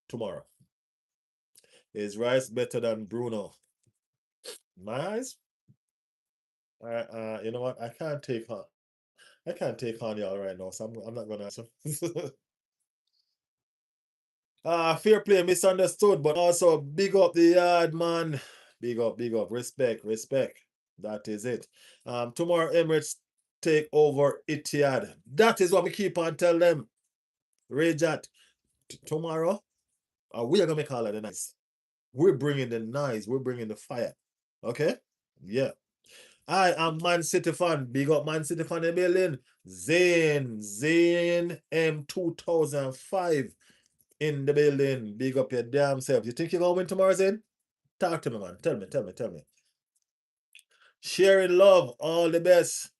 tomorrow. Is Rice better than Bruno? My eyes? You know what? I can't take on y'all right now, so I'm not gonna answer. Fair play, misunderstood, but also big up the yard, man. Big up, respect, respect. That is it. Tomorrow Emirates take over Etihad. That is what we keep on tell them. Rajat, tomorrow, we are gonna make all of the nice. We're bringing the nice. We're bringing the fire. Okay? Yeah. I am Man City fan. Big up Man City fan in the building. Zane M2005 in the building. Big up your damn self. You think you're gonna win tomorrow, Zane? Talk to me, man. Tell me. Sharing love, all the best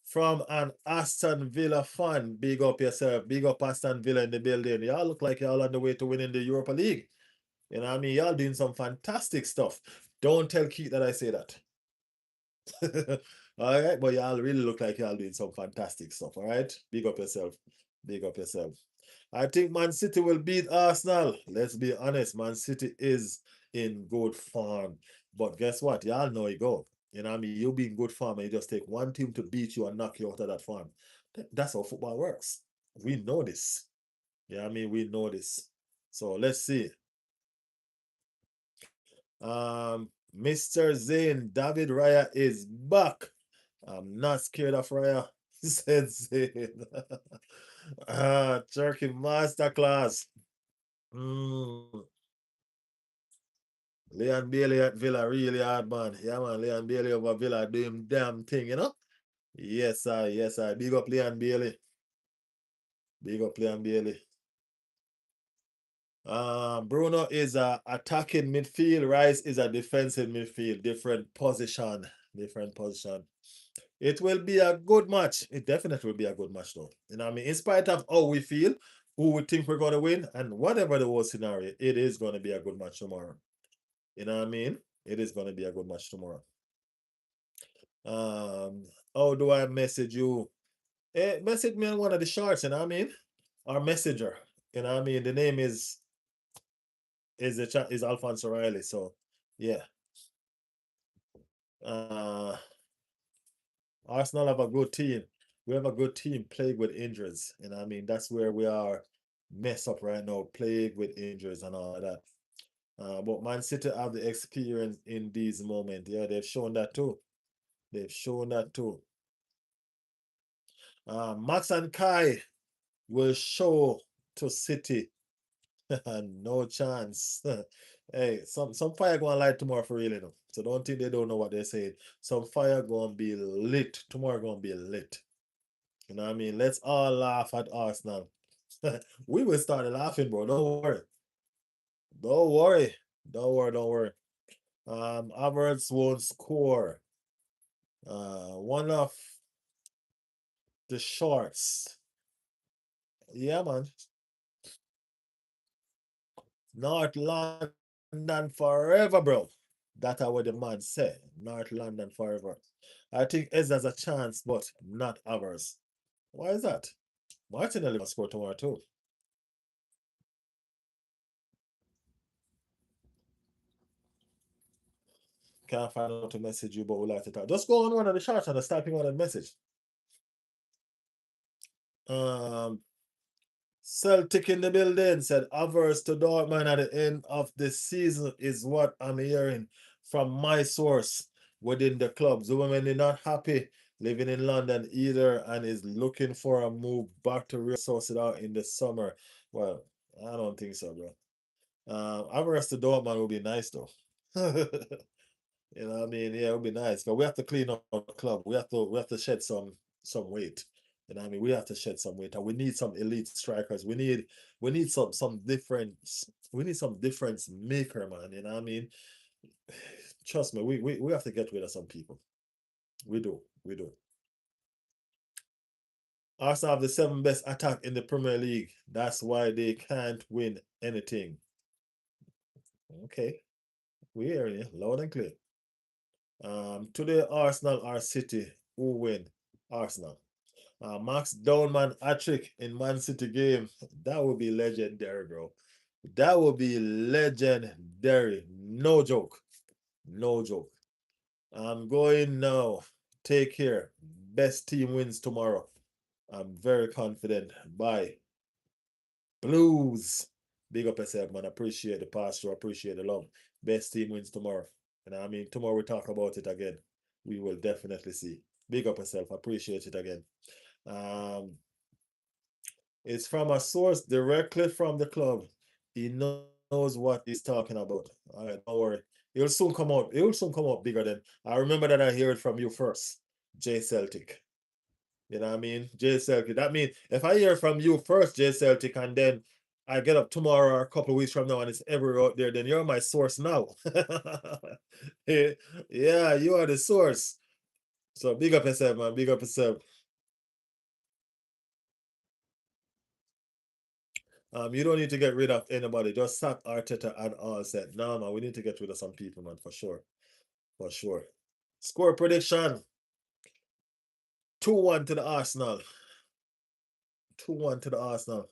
from an Aston Villa fan. Big up yourself. Big up Aston Villa in the building. Y'all look like y'all on the way to winning the Europa League. You know what I mean? Y'all doing some fantastic stuff. Don't tell Keith that I say that. All right, but y'all really look like y'all doing some fantastic stuff. All right, big up yourself. Big up yourself. I think Man City will beat Arsenal. Let's be honest, Man City is in good form. But guess what? Y'all know it go. You know what I mean? You be in good form and you just take one team to beat you and knock you out of that form. That's how football works. We know this. Yeah, I mean, we know this. So let's see. Mr. Zane, David Raya is back. I'm not scared of Raya, said Zane. Turkey Masterclass. Mm. Leon Bailey at Villa, really hard, man. Yeah, man, Leon Bailey over Villa doing damn thing, you know? Yes, I, yes, I. Big up Leon Bailey. Big up Leon Bailey. Bruno is a attacking midfield. Rice is a defensive midfield. Different position. Different position. It will be a good match. It definitely will be a good match, though. You know what I mean? In spite of how we feel, who we think we're going to win, and whatever the worst scenario, it is going to be a good match tomorrow. You know what I mean? It is going to be a good match tomorrow. How do I message you? Message me on one of the shorts, you know what I mean? Our messenger. You know what I mean? The name is the chat is Alphonse Riley. So yeah. Uh Arsenal have a good team. We have a good team plagued with injuries. You know what I mean? That's where we are messed up right now, plagued with injuries and all of that. But Man City have the experience in these moments. Yeah, they've shown that too. They've shown that too. Max and Kai will show to City. No chance. Hey, some fire gonna light tomorrow for real, you know. So don't think they don't know what they're saying. Some fire gonna be lit. Tomorrow gonna be lit. You know what I mean? Let's all laugh at Arsenal. We will start laughing, bro. Don't worry. Don't worry. Don't worry. Don't worry. Havertz won't score. One of the shorts. Yeah, man. North London forever, bro. That's what the man said. North London forever. I think Ezra's a chance, but not ours. Why is that? Martinelli must score tomorrow too. Can't find out to message you, but we like to talk. Just go on one of the shots and start typing on a message. Um, Celtic in the building said averse to Dortmund at the end of the season is what I'm hearing from my source within the club. Zuberman is not happy living in London either and is looking for a move back to Real Sociedad in the summer. Well, I don't think so, bro. Averse to Dortmund would be nice though. You know what I mean? Yeah, it would be nice. But we have to clean up the club. We have to shed some weight. You know what I mean? We have to shed some weight. And we need some elite strikers. We need some difference. We need some difference maker, man. You know what I mean? Trust me, we have to get rid of some people. We do. We do. Arsenal have the 7th best attack in the Premier League. That's why they can't win anything. Okay. We hear you loud and clear. Today Arsenal or City, who win? Arsenal. Max Downman hat-trick in Man City game. That would be legendary, bro. That would be legendary. No joke. No joke. I'm going now. Take care. Best team wins tomorrow. I'm very confident. Bye. Blues. Big up yourself, man. Appreciate the pastor. Appreciate the love. Best team wins tomorrow. And I mean, tomorrow we talk about it again. We will definitely see. Big up yourself. Appreciate it again. Um, it's from a source directly from the club. He knows what he's talking about. All right, don't worry. It will soon come out. It will soon come out bigger than. I remember that I hear it from you first, Jay Celtic. You know what I mean? Jay Celtic. That means if I hear from you first, Jay Celtic, and then I get up tomorrow or a couple of weeks from now and it's everywhere out there, then you're my source now. Yeah, you are the source. So big up yourself, man. Big up yourself. You don't need to get rid of anybody. Just sack Arteta and all set. No, man, we need to get rid of some people, man, for sure. For sure. Score prediction 2-1 to the Arsenal. 2-1 to the Arsenal.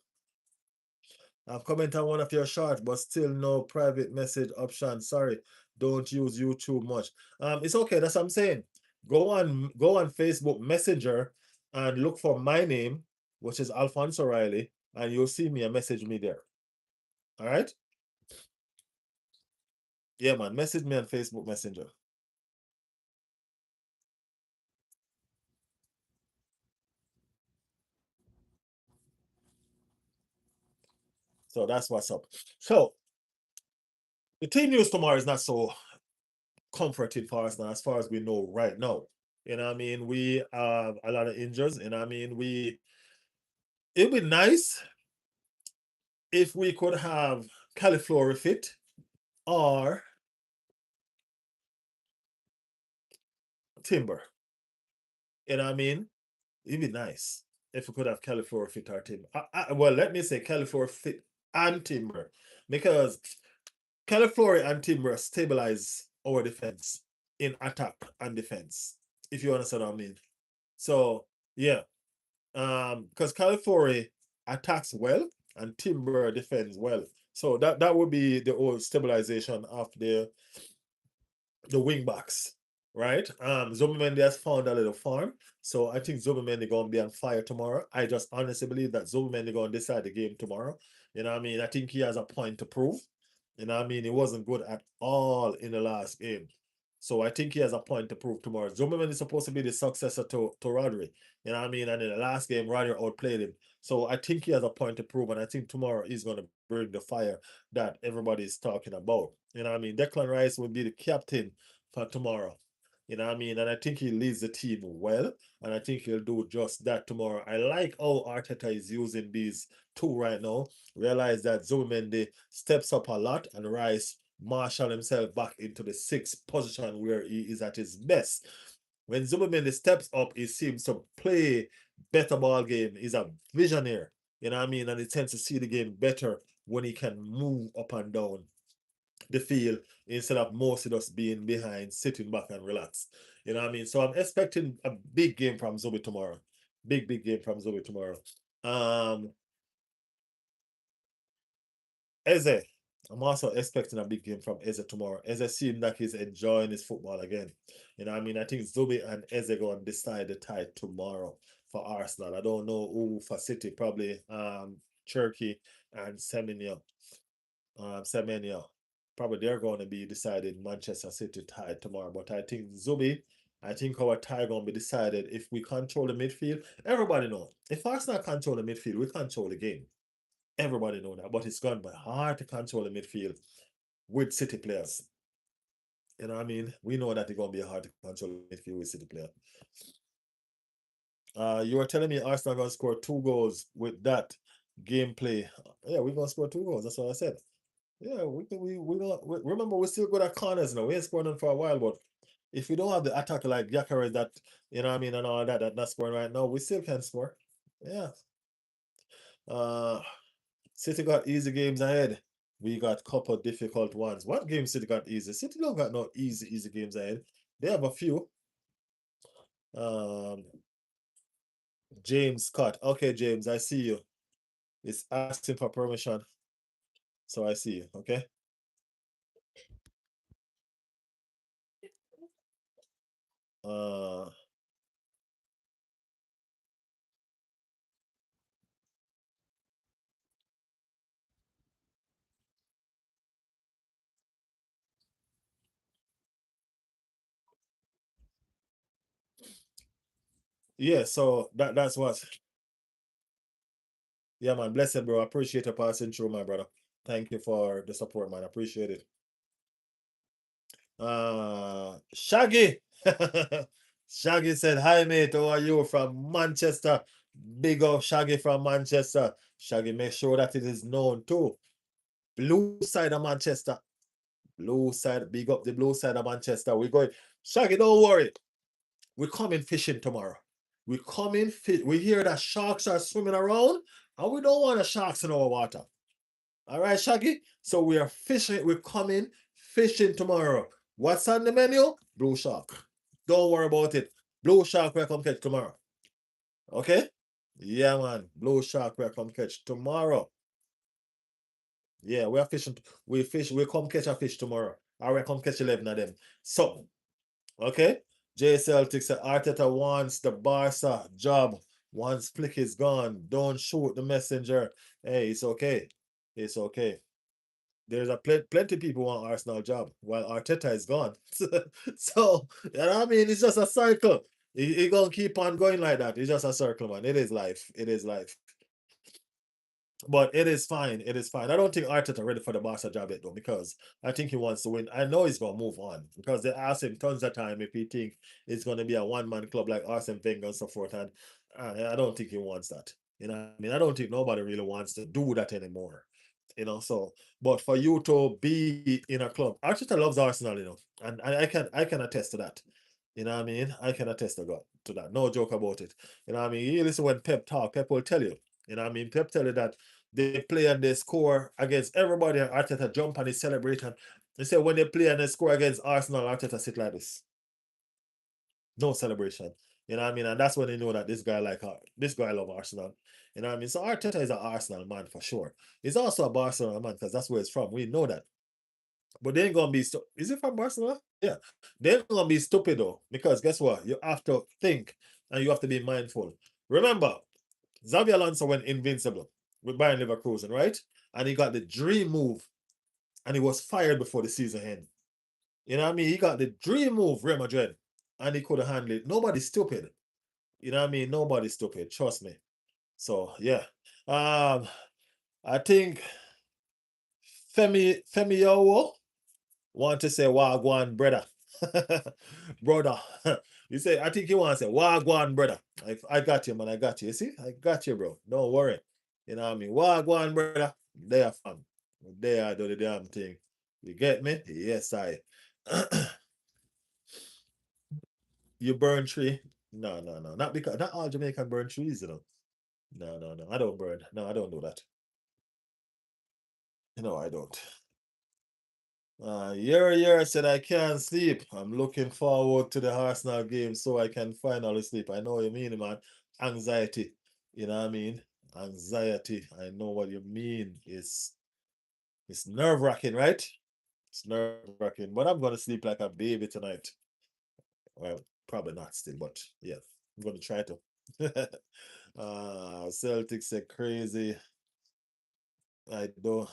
I've commented on one of your shots, but still no private message option. Sorry, don't use YouTube much. It's okay. That's what I'm saying. Go on Facebook Messenger and look for my name, which is Alphonse O'Reilly, and you'll see me and message me there. All right? Yeah, man. Message me on Facebook Messenger. So that's what's up. So the team news tomorrow is not so comforting for us now, as far as we know right now. You know what I mean? We have a lot of injuries, and I mean it'd be nice if we could have Califlori fit or Timber. You know what I mean? It'd be nice if we could have Califlori fit or Timber. Well, let me say Califlori fit and Timber, because Califlori and Timber stabilize our defense in attack and defense, if you understand what I mean. So yeah, because Califori attacks well and Timber defends well. So that would be the old stabilization of the wing backs, right? Zubimendi has found a little farm, so I think Zubimendi gonna be on fire tomorrow. I just honestly believe that Zubimendi gonna decide the game tomorrow. You know what I mean? I think he has a point to prove. You know what I mean? He wasn't good at all in the last game. So I think he has a point to prove tomorrow. Zimmerman is supposed to be the successor to Rodri. You know what I mean? And in the last game, Rodri outplayed him. So I think he has a point to prove, and I think tomorrow he's going to bring the fire that everybody is talking about. You know what I mean? Declan Rice will be the captain for tomorrow. You know what I mean? And I think he leads the team well, and I think he'll do just that tomorrow. I like how Arteta is using these two right now. Realize that Zubimendi steps up a lot, and Rice marshal himself back into the sixth position where he is at his best. When Zubimendi steps up, he seems to play better ball game. He's a visionary, you know what I mean? And he tends to see the game better when he can move up and down the field instead of mostly just being behind, sitting back and relax. You know what I mean? So I'm expecting a big game from Zubi tomorrow. Big game from Zubi tomorrow. Um, Eze. I'm also expecting a big game from Eze tomorrow. Eze seems like he's enjoying his football again. You know what I mean? I think Zubi and Eze going to decide the tie tomorrow for Arsenal. I don't know who for City, probably Cherky and Semenyo. Semenyo. Probably they're going to be decided Manchester City tie tomorrow. But I think Zubi, I think our tie going to be decided if we control the midfield. Everybody know. If Arsenal control the midfield, we control the game. Everybody know that, but it's gonna be hard to control the midfield with City players. You know what I mean? We know that it's gonna be hard to control the midfield with City players. You were telling me Arsenal gonna score 2 goals with that gameplay. Yeah, we're gonna score 2 goals. That's what I said. Yeah, remember we're still good at corners now. We ain't scoring them for a while, but if we don't have the attacker like Gyökeres that you know what I mean and all that not scoring right now, we still can score. Yeah. Uh City got easy games ahead. We got couple difficult ones. What game City got easy? City don't got no easy games ahead. They have a few. Um, James Scott. Okay, James, I see you. It's asking for permission, so I see you. Okay. Uh, yeah. So that's what. Yeah, man. Blessed, bro. I appreciate you passing through, my brother. Thank you for the support, man. I appreciate it. Shaggy. Shaggy said, "Hi, mate. How are you from Manchester? Big up Shaggy from Manchester. Shaggy, make sure that it is known too. Blue side of Manchester. Blue side, big up the blue side of Manchester. We're going. Shaggy, don't worry. We're coming fishing tomorrow. We're coming fish. We hear that sharks are swimming around, and we don't want the sharks in our water. All right, Shaggy. So we are fishing. We're coming fishing tomorrow. What's on the menu? Blue shark. Don't worry about it. Blue shark will come catch tomorrow. Okay? Yeah, man. Blue shark will come catch tomorrow. Yeah, we are fishing. We fish. We come catch a fish tomorrow. I will come catch 11 of them. So, okay. J Celtics said Arteta wants the Barca job. Once Flick is gone, don't shoot the messenger. Hey, it's okay. It's okay. There's a plenty people want Arsenal job while Arteta is gone. So, you know what I mean? It's just a cycle. It gonna keep on going like that. It's just a circle, man. It is life. It is life. But it is fine. It is fine. I don't think Arteta ready for the Barca job yet though, because I think he wants to win. I know he's gonna move on because they asked him tons of time if he think it's gonna be a one-man club like Arsene Wenger and so forth. And I don't think he wants that. You know, what I mean, I don't think nobody really wants to do that anymore. You know, so but for you to be in a club, Arteta loves Arsenal, you know, and I can attest to that. You know what I mean? I can attest to that. No joke about it. You know what I mean? You listen when Pep talk, Pep will tell you. You know what I mean? Pep tell you that they play and they score against everybody and Arteta jump and they celebrate. And they say when they play and they score against Arsenal, Arteta sit like this. No celebration. You know what I mean? And that's when they know that this guy love Arsenal. You know what I mean? So Arteta is an Arsenal man for sure. He's also a Barcelona man because that's where he's from. We know that. But they ain't gonna be is it from Barcelona? Yeah. They ain't gonna be stupid though. Because guess what? You have to think and you have to be mindful. Remember, Xavi Alonso went invincible with Bayern Leverkusen, right? And he got the dream move and he was fired before the season end. You know what I mean? He got the dream move, Real Madrid, and he could have handled it. Nobody's stupid. You know what I mean? Nobody's stupid. Trust me. So yeah. I think Femi Yowo want to say Wagwan brother. Brother. You say, I think you want to say Wagwan brother. I got you, man. I got you. You see? I got you, bro. Don't worry. You know what I mean? Wagwan brother. They are fun. They are do the damn thing. You get me? Yes, I. You burn tree? No, no, no. Not because not all Jamaican burn trees, you know. No, no, no. I don't burn. No, I don't do that. No, I don't. Yuri said I can't sleep. I'm looking forward to the Arsenal game so I can finally sleep. I know what you mean, man. Anxiety. You know what I mean? Anxiety. I know what you mean. It's nerve-wracking, right? It's nerve-wracking. But I'm gonna sleep like a baby tonight. Well, probably not still, but yeah, I'm gonna try to. Celtics say crazy. I don't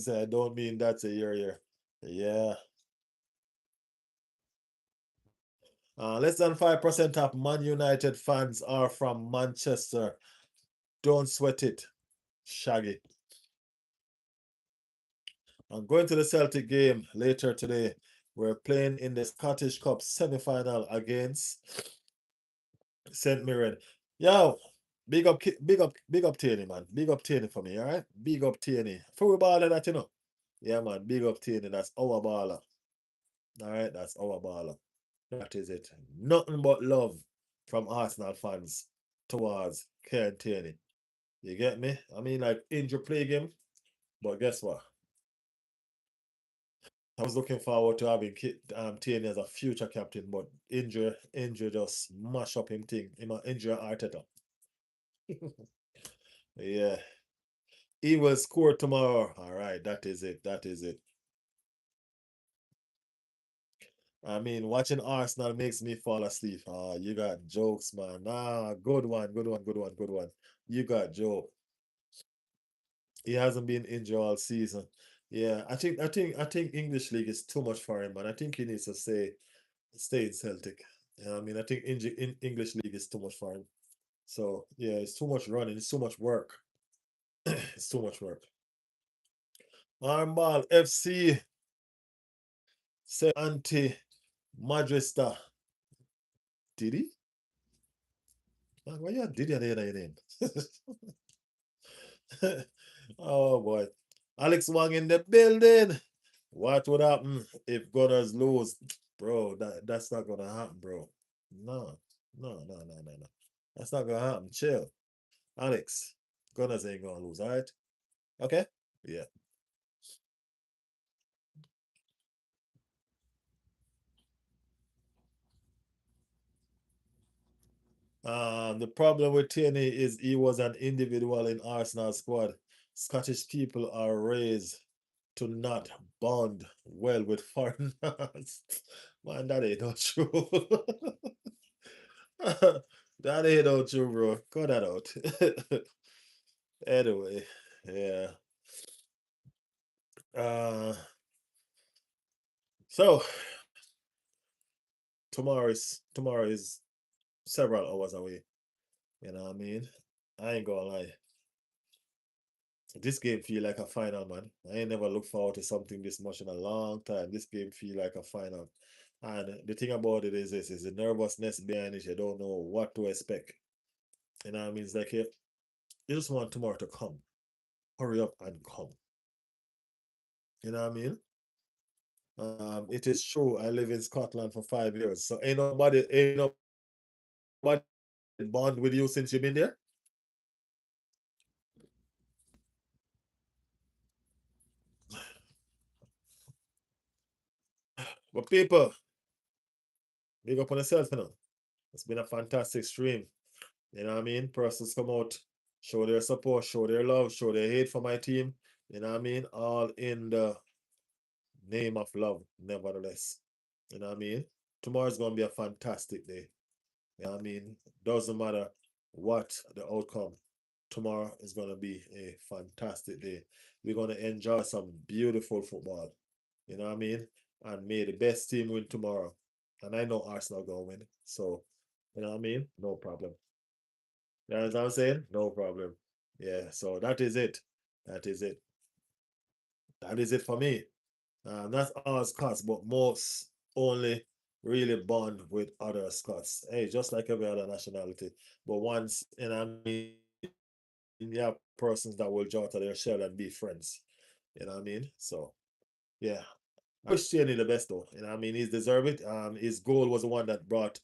I don't mean that's a year. Yeah. Less than 5% of Man United fans are from Manchester. Don't sweat it. Shaggy. I'm going to the Celtic game later today. We're playing in the Scottish Cup semi-final against St. Mirren. Yo, big up Tierney, man. Big up Tierney for me, all right? Big up Tierney. For baller that, you know. Yeah, man. Big up Tierney. That's our baller. All right, that's our baller. That is it. Nothing but love from Arsenal fans towards Kieran Tierney. You get me? I mean, like, injury plague him, but guess what? I was looking forward to having Tierney as a future captain, but injury just mash up him thing. Him injury Arteta. Yeah. He will score tomorrow. All right, that is it. That is it. I mean, watching Arsenal makes me fall asleep. You got jokes, man. Good one, good one, good one, good one. You got joke. He hasn't been injured all season. Yeah, I think English league is too much for him, man. I think he needs to stay in Celtic. Yeah, I mean, I think English league is too much for him. So yeah, it's too much running. It's too much work. It's too much work. Armball FC say anti Madrista. Did he? Man, why you did you there your name? Oh boy. Alex Wang in the building. What would happen if Gunners lose? Bro, that's not gonna happen, bro. No, no. That's not gonna happen. Chill. Alex, Gunners ain't gonna lose, all right? Okay? Yeah. The problem with Tierney is he was an individual in Arsenal squad. Scottish people are raised to not bond well with foreigners. Man, that ain't not true. That ain't no true, bro. Cut that out. Anyway, yeah. Uh, so tomorrow is several hours away. You know what I mean? I ain't gonna lie. This game feel like a final, man. I ain't never looked forward to something this much in a long time. This game feel like a final. And the thing about it is this is the nervousness behind it. You don't know what to expect. You know what I mean? It's like you just want tomorrow to come. Hurry up and come. You know what I mean? It is true. I live in Scotland for 5 years, so ain't nobody bond with you since you've been there. But people, big up on yourself, you know. It's been a fantastic stream. You know what I mean? Persons come out, show their support, show their love, show their hate for my team. You know what I mean? All in the name of love, nevertheless. You know what I mean? Tomorrow's gonna be a fantastic day. You know what I mean? Doesn't matter what the outcome. Tomorrow is gonna be a fantastic day. We're gonna enjoy some beautiful football. You know what I mean? and may the best team win tomorrow. And I know Arsenal gonna win. So, you know what I mean? No problem. You know what I'm saying? No problem. Yeah, so that is it. That is it. That is it for me. Not all Scots, but most only really bond with other Scots. Hey, just like every other nationality. But once, and I mean, you have persons that will draw to their shell and be friends. You know what I mean? So, yeah. I wish Tierney the best though. You know what I mean? He's deserved it. His goal was the one that brought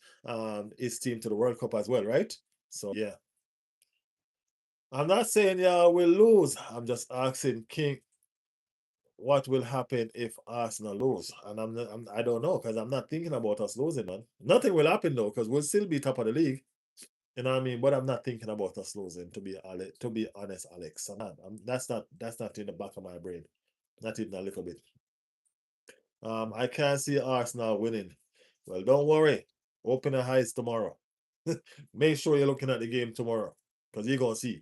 his team to the World Cup as well, right? So yeah. I'm not saying y'all will lose. I'm just asking King what will happen if Arsenal lose. And I don't know because I'm not thinking about us losing, man. Nothing will happen though because we'll still be top of the league. You know what I mean? But I'm not thinking about us losing. To be honest, Alex, I'm not. That's not in the back of my brain. Not even a little bit. I can't see Arsenal winning. Well, don't worry. Open your eyes tomorrow. Make sure you're looking at the game tomorrow because you're going to see.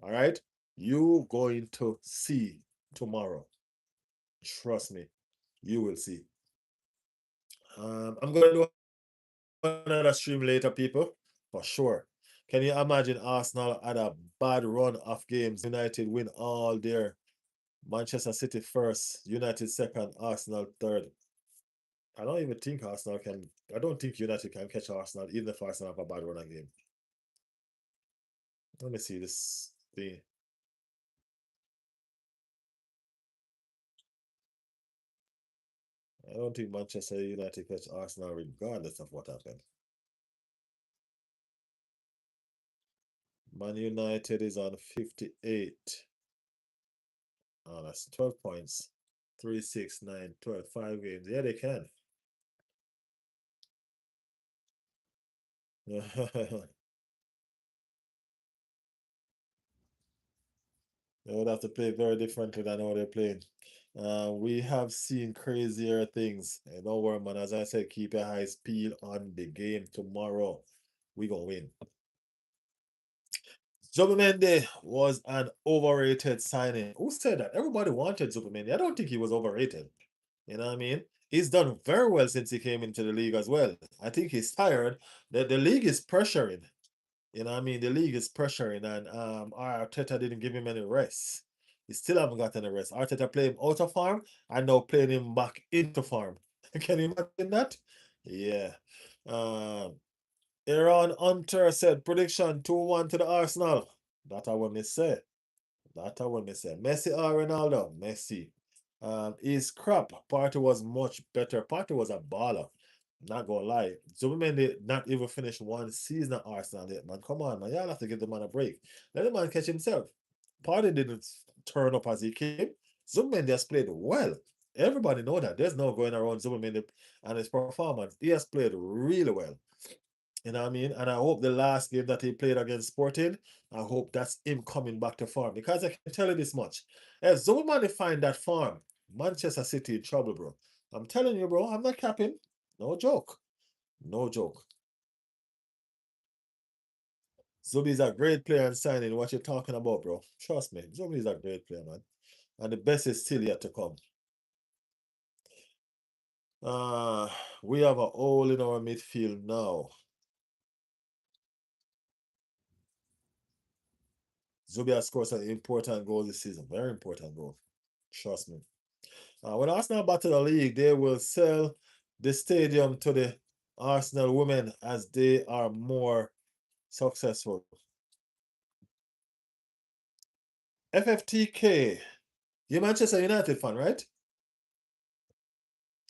All right? You going to see tomorrow. Trust me. You will see. I'm going to do another stream later, people, for sure. Can you imagine Arsenal had a bad run of games? United win all their Manchester City first, United second, Arsenal third. I don't even think Arsenal can. I don't think United can catch Arsenal, even if Arsenal have a bad run of game. Let me see this thing. I don't think Manchester United catch Arsenal regardless of what happened. Man United is on 58. Oh, that's 12 points. 3, 6, 9, 12, 5 games. Yeah, they can. They would have to play very differently than how they're playing. We have seen crazier things. Don't worry, man. As I said, keep your eyes peeled on the game tomorrow. We gonna win. Zubimendi was an overrated signing. Who said that? Everybody wanted Zubimendi. I don't think he was overrated. You know what I mean? He's done very well since he came into the league as well. I think he's tired. The league is pressuring. You know what I mean? The league is pressuring, and Arteta didn't give him any rest. He still haven't got any rest. Arteta played him out of farm and now playing him back into farm. Can you imagine that? Yeah. Um, Aaron Hunter said prediction 2-1 to the Arsenal. That I want me say. That I want me say. Messi or Ronaldo? Messi. His crap. Party was much better. Party was a baller. Not gonna lie. Zubimendi not even finished one season at Arsenal yet, man. Come on, man. Y'all have to give the man a break. Let the man catch himself. Party didn't turn up as he came. Zubimendi has played well. Everybody know that. There's no going around Zubimendi and his performance. He has played really well. You know what I mean? And I hope the last game that he played against Sporting, I hope that's him coming back to farm. Because I can tell you this much. If Zuma find that farm, Manchester City in trouble, bro. I'm telling you, bro, I'm not capping. No joke. No joke. Zubi's a great player and signing. What you're talking about, bro. Trust me. Zubi's a great player, man. And the best is still yet to come. Uh, we have a hole in our midfield now. Zubi has scored some important goal this season. Very important goal. Trust me. When Arsenal battle the league, they will sell the stadium to the Arsenal women as they are more successful. FFTK, you're Manchester United fan, right?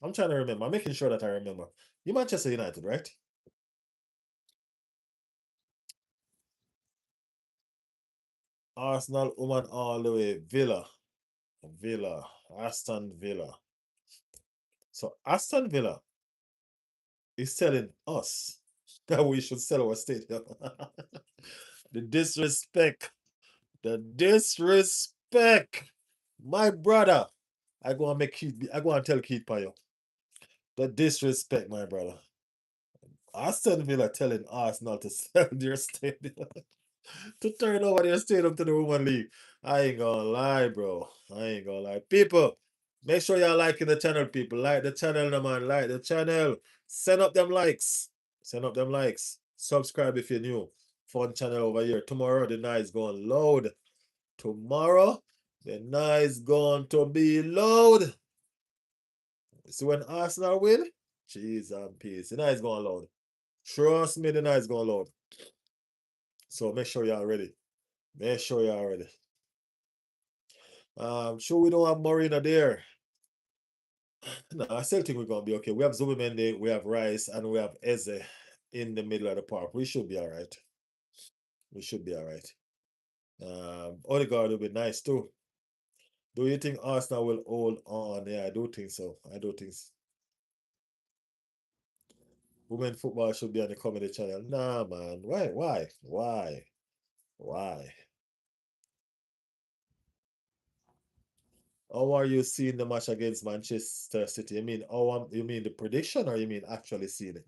I'm trying to remember. I'm making sure that I remember. You Manchester United, right? Arsenal woman all the way. Villa. Aston Villa. So Aston Villa is telling us that we should sell our stadium. The disrespect. The disrespect. My brother. I go and make Keith. I go and tell Keith Payo. The disrespect, my brother. Aston Villa telling Arsenal to sell their stadium. To turn over their stadium to the Women League. I ain't gonna lie, bro. I ain't gonna lie. People, Make sure y'all liking the channel, people. Like the channel, no man. Like the channel. Send up them likes. Send up them likes. Subscribe if you're new. Fun channel over here. Tomorrow, the night is going loud. Tomorrow, the night is going to be loud. See when Arsenal win? Jeez and peace. The night is going loud. Trust me, the night is going loud. So make sure y'all ready. Make sure y'all ready. Sure we don't have Marina there. No, I still think we're gonna be okay. We have Zubimendi, we have Rice, and we have Eze in the middle of the park. We should be all right. We should be all right. Odegaard will be nice too. Do you think Arsenal will hold on? Yeah, I do think so. I do think so. Women football should be on the comedy channel. Nah, man. Why? Why? Why? Why? How are you seeing the match against Manchester City? You mean you mean the prediction or you mean actually seeing it?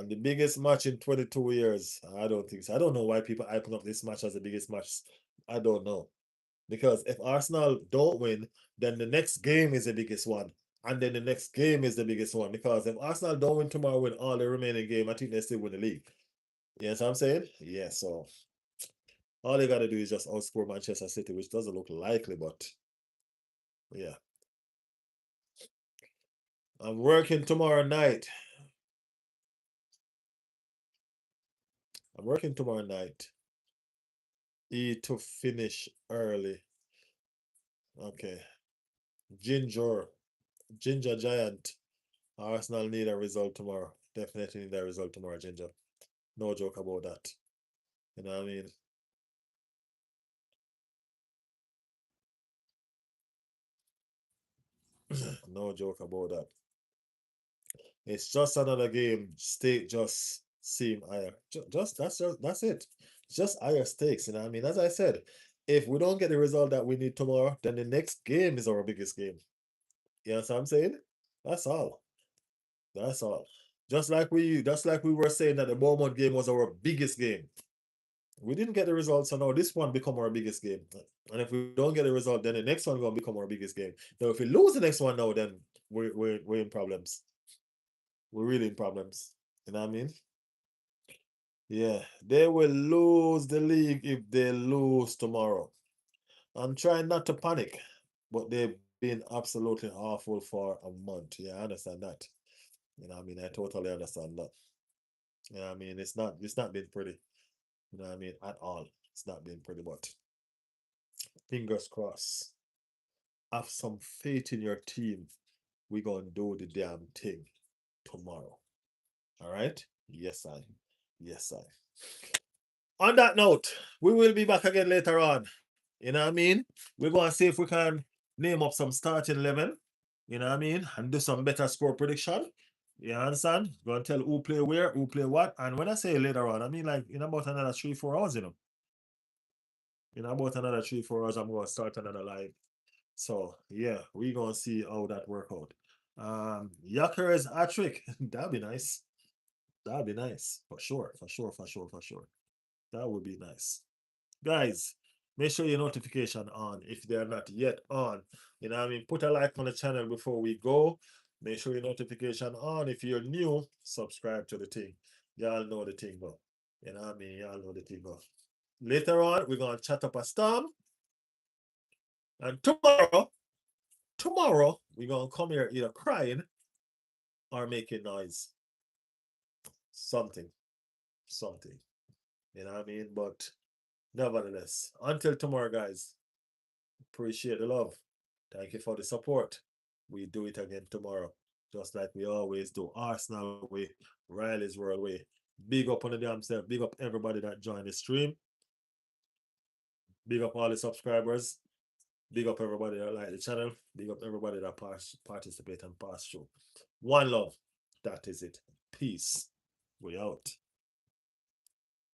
The biggest match in 22 years. I don't think so. I don't know why people hyping up this match as the biggest match. I don't know. Because if Arsenal don't win, then the next game is the biggest one. And then the next game is the biggest one. Because if Arsenal don't win tomorrow, win all the remaining game, I think they still win the league. You know what I'm saying? Yeah, so all they gotta do is just outscore Manchester City, which doesn't look likely, but yeah. I'm working tomorrow night. I'm working tomorrow night. To finish early. Okay. Ginger. Ginger Giant. Arsenal need a result tomorrow. Definitely need a result tomorrow, Ginger. No joke about that. You know what I mean? No joke about that. It's just another game. Stake just seem higher. Just that's it. It's just higher stakes. You know what I mean? As I said, if we don't get the result that we need tomorrow, then the next game is our biggest game. You know what I'm saying? That's all. That's all. Just like we were saying that the Bournemouth game was our biggest game. We didn't get the result, so now this one become our biggest game. And if we don't get the result, then the next one gonna become our biggest game. Now, if we lose the next one now, then we're in problems. We're really in problems. You know what I mean? Yeah, they will lose the league if they lose tomorrow. I'm trying not to panic, but they've been absolutely awful for a month. Yeah, I understand that. You know what I mean? I totally understand that. You know what I mean? It's not been pretty. You know what I mean? At all. It's not been pretty, but fingers crossed. Have some faith in your team. We're gonna do the damn thing tomorrow. All right? Yes, I. Yes, I. On that note, we will be back again later on. You know what I mean? We're gonna see if we can name up some starting 11. You know what I mean? And do some better score prediction. You understand? Gonna tell who play where, who play what. And when I say later on, I mean like in about another 3, 4 hours, In about another 3, 4 hours, I'm gonna start another live. So yeah, we gonna see how that work out. Yaker's hat trick. That'd be nice. That'd be nice. For sure. For sure. For sure. For sure. That would be nice. Guys, make sure your notification on if they're not yet on. You know what I mean? Put a like on the channel before we go. Make sure your notification on. If you're new, subscribe to the thing. Y'all know the thing, bro. You know what I mean? Y'all know the thing, bro. Later on, we're gonna chat up a storm. And tomorrow, we're gonna come here either crying or making noise. Something. Something. You know what I mean? But nevertheless, until tomorrow, guys. Appreciate the love. Thank you for the support. We do it again tomorrow, just like we always do. Arsenal way, Riley's World way. Big up on the damn self. Big up everybody that joined the stream. Big up all the subscribers. Big up everybody that like the channel. Big up everybody that participate and pass through. One love. That is it. Peace. We out.